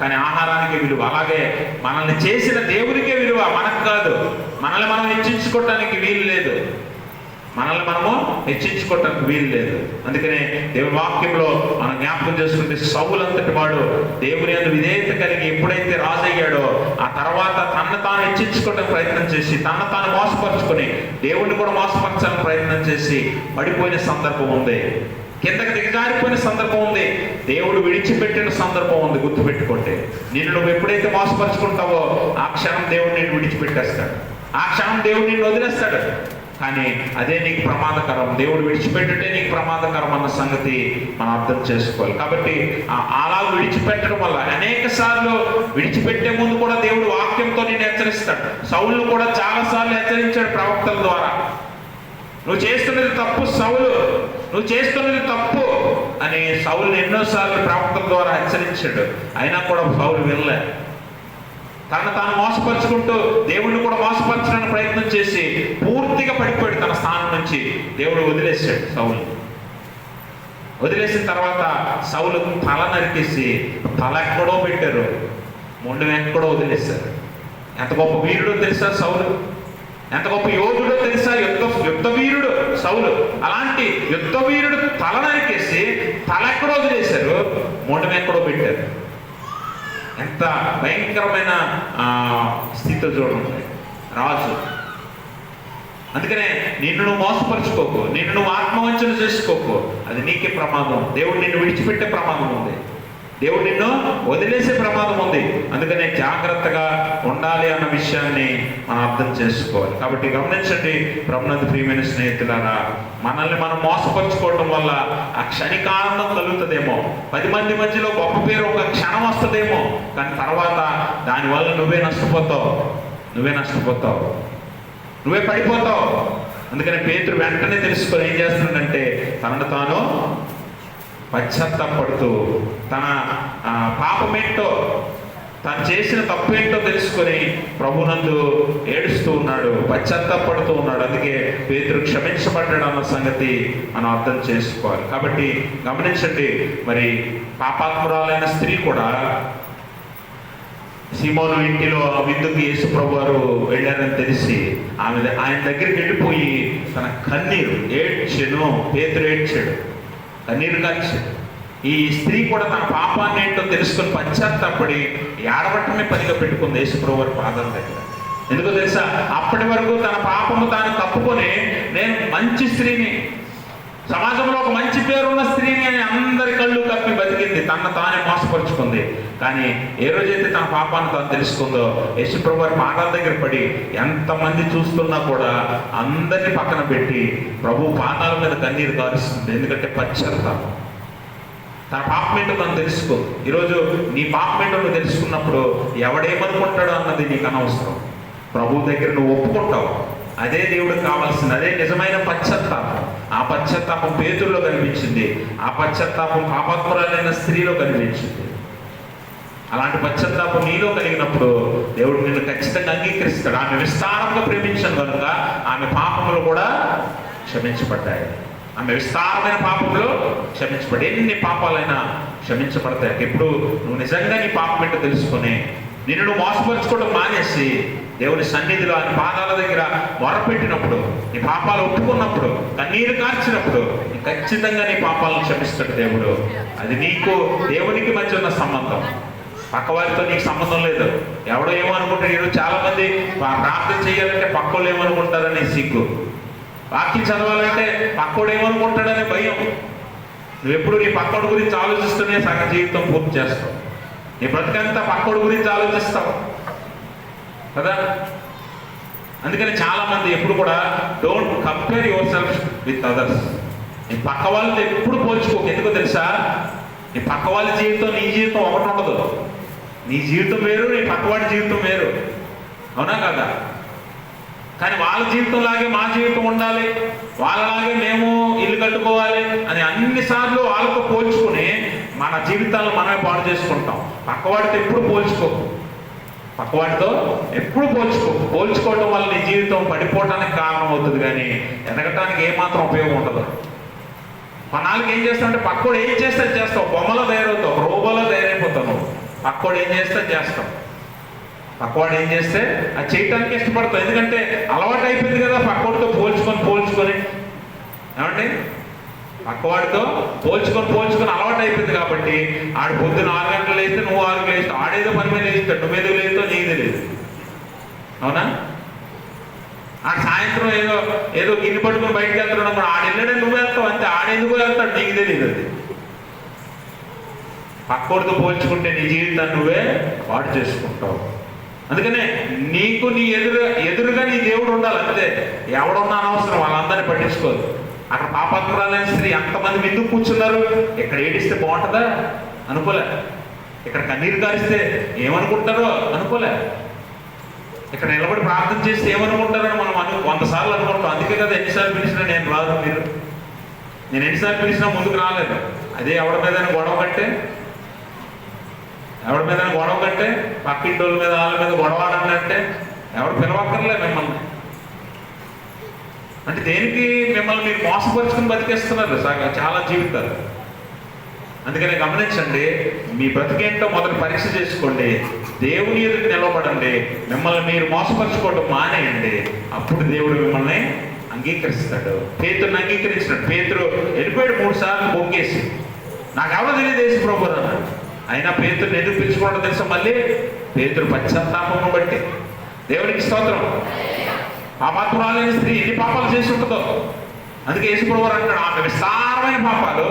కానీ ఆహారానికి విలువ. అలాగే మనల్ని చేసిన దేవునికే విలువ, మనకు కాదు. మనల్ని మనం హెచ్చించుకోవటానికి వీలు లేదు. అందుకనే దేవుని వాక్యంలో మనం జ్ఞాపకం చేసుకుంటే సౌలు అంతటి వాడు దేవుని యందు విధేయత కలిగి ఎప్పుడైతే రాజు అయ్యాడో ఆ తర్వాత తనను తాను హెచ్చించుకోవడానికి ప్రయత్నం చేసి, తనను తాను మోసపరుచుకొని దేవుణ్ణి కూడా మోసపరచాలని ప్రయత్నం చేసి పడిపోయిన సందర్భం ఉంది. కిందకి దిగజారిపోయిన సందర్భం ఉంది. దేవుడు విడిచిపెట్టిన సందర్భం ఉంది. గుర్తుపెట్టుకోండి, నిన్ను నువ్వు ఎప్పుడైతే మోసపరుచుకుంటావో ఆ క్షణం దేవుడు నిన్ను విడిచిపెట్టేస్తాడు. ఆ క్షణం దేవుడు నిన్ను వదిలేస్తాడు. కానీ అదే నీకు ప్రమాదకరం. దేవుడు విడిచిపెట్టే నీకు ప్రమాదకరం అన్న సంగతి మనం అర్థం చేసుకోవాలి. కాబట్టి అలా విడిచిపెట్టడం వల్ల అనేక సార్లు విడిచిపెట్టే ముందు కూడా దేవుడు వాక్యంతో నేను హెచ్చరిస్తాడు. సౌలును కూడా చాలా సార్లు హెచ్చరించాడు ప్రవక్తల ద్వారా. నువ్వు చేస్తున్నది తప్పు సౌలు, నువ్వు చేస్తున్నది తప్పు అని సౌలుని ఎన్నోసార్లు ప్రవక్తల ద్వారా హెచ్చరించాడు. అయినా కూడా సౌలు వినలే. తనను తాను మోసపరుచుకుంటూ దేవుడిని కూడా మోసపరచడానికి ప్రయత్నం చేసి పూర్తిగా పడిపోయాడు తన స్థానం నుంచి. దేవుడు వదిలేశాడు సౌలు. వదిలేసిన తర్వాత సౌలు తల నరికేసి తల ఎక్కడో పెట్టారు, మొండెం ఎక్కడో వదిలేశారు. ఎంత గొప్ప వీరుడో తెలుసా సౌలు, ఎంత గొప్ప యోధుడో తెలుసా, యుద్ధ వీరుడు సౌలు. అలాంటి యుద్ధ వీరుడు తల నరికేసి తల ఎక్కడో వదిలేశారు, మొండెం ఎక్కడో పెట్టారు. ఎంత భయంకరమైన స్థితిలో చూడండి రాజు. అందుకనే నిన్ను నువ్వు మోసపరుచుకోకు, నిన్ను నువ్వు ఆత్మవంచన చేసుకోకు, అది నీకే ప్రమాదం. దేవుడు నిన్ను విడిచిపెట్టే ప్రమాదం ఉంది, దేవుడు నిన్ను వదిలేసే ప్రమాదం ఉంది. అందుకనే జాగ్రత్తగా ఉండాలి అన్న విషయాన్ని మనం అర్థం చేసుకోవాలి. కాబట్టి గమనించండి ప్రభునందు ప్రియమైన స్నేహితులారా, మనల్ని మనం మోసపరుచుకోవటం వల్ల ఆ క్షణికానందం కలుగుతుందేమో, 10 మంది మధ్యలో గొప్ప పేరు ఒక క్షణం వస్తుందేమో, కానీ తర్వాత దానివల్ల నువ్వే నష్టపోతావు, నువ్వే పడిపోతావు. అందుకని పేతురు వెంటనే తెలుసుకొని ఏం చేస్తున్నాడంటే తనను తాను పశ్చాత్తాపడుతూ తన పాపమేంటో, తను చేసిన తప్పేంటో తెలుసుకొని ప్రభునందు ఏడుస్తూ ఉన్నాడు, పశ్చాత్తాపడుతూ ఉన్నాడు. అందుకే పేతురు క్షమించబడ్డాడు అన్న సంగతి మనం అర్థం చేసుకోవాలి. కాబట్టి గమనించండి, మరి పాపాత్మురాలైన స్త్రీ కూడా సీమోను ఇంటిలో విందుకు యేసు ప్రభు వారు వెళ్ళారని తెలిసి ఆయన దగ్గరికి వెళ్ళిపోయి తన కన్నీరు ఏడ్చెను. పేతురు ఏడ్చాడు, కన్నీరు కార్చాడు. ఈ స్త్రీ కూడా తన పాపాన్ని ఏంటో తెలుసుకొని పశ్చాత్తాపడి ఏడవటమే పనిగా పెట్టుకుంది యేసు ప్రభు వారి పాదాల దగ్గర. ఎందుకో తెలుసా, అప్పటి వరకు తన పాపము తాను కప్పుకొని నేను మంచి స్త్రీని, సమాజంలో ఒక మంచి పేరున్న స్త్రీని అని అందరి కళ్ళు కప్పి బతికింది, తన తానే మోసపరుచుకుంది. కానీ ఏ రోజైతే తన పాపాన్ని తాను తెలుసుకుందో యేసు ప్రభు వారి పాదాల దగ్గర పడి ఎంతమంది చూస్తున్నా కూడా అందరినీ పక్కన పెట్టి ప్రభు పాదాల మీద కన్నీరు కారుస్తుంది. ఎందుకంటే పశ్చాత్తాపం, తన పాపం ఏంటో తను తెలుసుకో. ఈరోజు నీ పాపం ఏంటో నువ్వు తెలుసుకున్నప్పుడు ఎవడేమనుకుంటాడో అన్నది నీకు అనవసరం. ప్రభు దగ్గర నువ్వు ఒప్పుకుంటావు, అదే దేవుడికి కావాల్సింది, అదే నిజమైన పశ్చాత్తాపం. ఆ పశ్చాత్తాపం పేతుల్లో కనిపించింది, ఆ పశ్చాత్తాపం పాపాత్మురాలైన స్త్రీలో కనిపించింది. అలాంటి పశ్చాత్తాపం నీలో కలిగినప్పుడు దేవుడు నిన్ను ఖచ్చితంగా అంగీకరిస్తాడు. ఆమె విస్తారంగా ప్రేమించాను కనుక ఆమె పాపములు కూడా క్షమించబడ్డాయి. ఆమె విస్తారమైన పాపంలో క్షమించబడి ఎన్ని పాపాలైనా క్షమించబడతాయి. ఎప్పుడు నువ్వు నిజంగా నీ పాపం ఏంటో తెలుసుకొని నిన్ను నువ్వు మోసపరుచుకోవడం మానేసి దేవుని సన్నిధిలో ఆయన పాదాల దగ్గర మొరపెట్టినప్పుడు, నీ పాపాలు ఒప్పుకున్నప్పుడు, కన్నీరు కార్చినప్పుడు ఖచ్చితంగా నీ పాపాలను క్షమిస్తాడు దేవుడు. అది నీకు దేవునికి మధ్య ఉన్న సంబంధం, పక్కవారితో నీకు సంబంధం లేదు. ఎవడో ఏమో అనుకుంటాడు. ఈరోజు చాలా మంది ప్రార్థన చేయాలంటే పక్కోళ్ళు ఏమనుకుంటారని సిగ్గు, వాక్యం చదవాలంటే పక్కోడు ఏమనుకుంటాడనే భయం. నువ్వెప్పుడు నీ పక్కోడి గురించి ఆలోచిస్తూనే సగం జీవితం పూర్తి చేస్తావు. నీ బ్రతికంతా పక్కోడి గురించి ఆలోచిస్తావు కదా. అందుకని చాలా మంది ఎప్పుడు కూడా don't compare your self with others. నీ పక్క వాళ్ళతో ఎప్పుడు పోల్చుకోకు. ఎందుకో తెలుసా, నీ పక్క వాళ్ళ జీవితం నీ జీవితం ఒకటి ఉండదు. నీ జీవితం వేరు, నీ పక్కవాడి జీవితం వేరు, అవునా కదా. కానీ వాళ్ళ జీవితంలాగే మా జీవితం ఉండాలి, వాళ్ళలాగే మేము ఇల్లు కట్టుకోవాలి అని అన్నిసార్లు వాళ్ళతో పోల్చుకుని మన జీవితాలను మనమే పాడు చేసుకుంటాం. పక్కవాడితో ఎప్పుడు పోల్చుకోకు, పక్కవాడితో ఎప్పుడు పోల్చుకోవడం వల్ల నీ జీవితం పడిపోవటానికి కారణం అవుతుంది, కానీ ఎదగటానికి ఏమాత్రం ఉపయోగం ఉండదు. కొన్నాళ్ళకి ఏం చేస్తావంటే పక్కోడు ఏం చేస్తే చేస్తావు, బొమ్మలో తయారవుతావు, రోబోలో తయారైపోతావు. నువ్వు పక్కోడు ఏం చేస్తే చేస్తావు, పక్కవాడు ఏం చేస్తే అది చేయటానికి ఇష్టపడతావు. ఎందుకంటే అలవాటు అయిపోయింది కదా పక్కవాడితో పోల్చుకొని ఏమండి, పక్కవాడితో పోల్చుకొని అలవాటు అయిపోయింది. కాబట్టి ఆడు పొద్దున 6 గంటలు లేస్తే నువ్వు 6 గంటలు లేస్తావు, ఆడేదో పని మీద లేస్తాడు, నువ్వేదో లేస్తావు, నీదే లేదు, అవునా. ఆ సాయంత్రం ఏదో గిన్నె పట్టుకుని బయటకు వెళ్తున్నాడు, ఆడు వెళ్ళాడే నువ్వు వెళ్తావు అంతే, ఆడేందుకు వెళ్తాడు నీకు తెలియదు. అది పక్కోడితో పోల్చుకుంటే నీ జీవితాన్ని నువ్వే పాడు చేసుకుంటావు. అందుకనే నీకు నీ ఎదురుగా నీ దేవుడు ఉండాలి అంతే. ఎవడున్నా అనవసరం, వాళ్ళందరినీ పట్టించుకోదు. అక్కడ పాపాత్మురాలైన స్త్రీ అంతమంది ఎందుకు కూర్చున్నారు, ఇక్కడ ఏడిస్తే బాగుంటుందా అనుకోలే, ఇక్కడ కన్నీరు కారిస్తే ఏమనుకుంటారో అనుకోలే, ఇక్కడ నిలబడి ప్రార్థన చేస్తే ఏమనుకుంటారని మనం 100 సార్లు అనుకుంటాం. అందుకే కదా ఎన్నిసార్లు పిలిచినా నేను రాదు, నేను ఎన్నిసార్లు పిలిచినా ముందుకు రాలేదు. అదే ఎవరి మీద గొడవ కంటే ఎవరి మీద గొడవ కంటే పక్కింటి వాళ్ళ మీద వాళ్ళ మీద గొడవ అంటే ఎవరు పిలవక్కర్లే మిమ్మల్ని. అంటే దేనికి మిమ్మల్ని మీరు మోసపరుచుకుని బతికేస్తున్నారు చాలా జీవితాలు. అందుకని గమనించండి, మీ బ్రతికేంటో మొదటి పరీక్ష చేసుకోండి, దేవుని ఎదురు నిలబడండి, మిమ్మల్ని మీరు మోసపరుచుకోవడం మానేయండి. అప్పుడు దేవుడు మిమ్మల్ని అంగీకరిస్తాడు. పేతురుని అంగీకరించినాడు. పేతురు వెళ్ళిపోయాడు 3 సార్లు బొగ్గేసి, నాకు ఎవరో తెలియదు యేసు ప్రభు అన్నాడు. అయినా పేతురుని ఎందుకు పిలుచుకోవడం తెలుసా? మళ్ళీ పేతురు పశ్చాత్తాపం బట్టి. దేవునికి స్తోత్రం. పాపాత్మురాలైన స్త్రీ ఎన్ని పాపాలు చేసి ఉంటుందో, అందుకే యేసు ప్రభు అంటాడు, ఆమె విస్తారమైన పాపాలు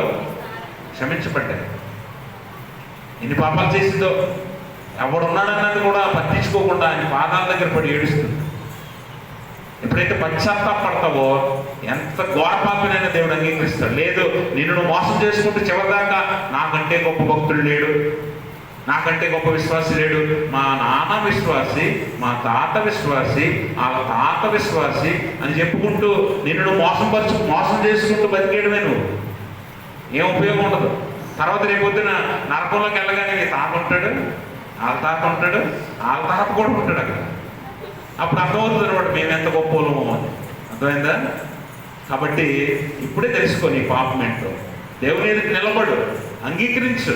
క్షమించబడ్డాయి. ఎన్ని పాపాలు చేసిందో, ఎవడున్నాడన్నది కూడా పట్టించుకోకుండా ఆయన పాదాల దగ్గర పడి ఏడుస్తుంది. ఎప్పుడైతే పశ్చాత్తాపడతావో ఎంత ఘోర పాపినైనా దేవుడు అంగీకరిస్తాడు. లేదు, నిన్ను నువ్వు మోసం చేసుకుంటూ చివరిదాకా నాకంటే గొప్ప భక్తుడు లేడు, నాకంటే గొప్ప విశ్వాసి లేడు, మా నాన్న విశ్వాసి, మా తాత విశ్వాసి, వాళ్ళ తాత విశ్వాసి అని చెప్పుకుంటూ నిన్ను నువ్వు మోసం చేసుకుంటూ బతికేయడమే నువ్వు. ఏం ఉపయోగం ఉండదు. తర్వాత రేపొద్దున నరకంలోకి వెళ్ళగానే నీ తాత ఉంటాడు, వాళ్ళ తాత ఉంటాడు, వాళ్ళ తాత కూడా ఉంటాడు అక్కడ. అప్పుడు అర్థమవుతుంది అనమాట మేము ఎంత గొప్ప వాళ్ళమో అని. అర్థమైందా? కాబట్టి ఇప్పుడే తెలుసుకో నీ పాపం ఏంటో. దేవుని ఎదురు నిలబడు, అంగీకరించు,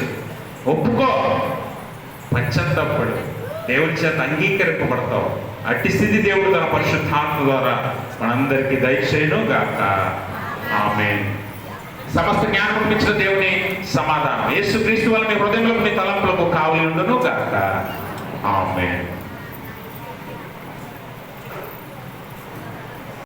ఒప్పుకో, పశ్చాత్తాపడు, దేవుని చేత అంగీకరింపబడతావు. అట్టి స్థితి దేవుడు తన పరిశుద్ధాత్మ ద్వారా మనందరికీ దయచేయును గాక. ఆమేన్. సమస్త జ్ఞానం ఇచ్చిన దేవుని సమాధానం యేసుక్రీస్తు వల్ల మీ హృదయంలో మీ తలంపులకు కావలి ఉండును గాక. ఆమేన్.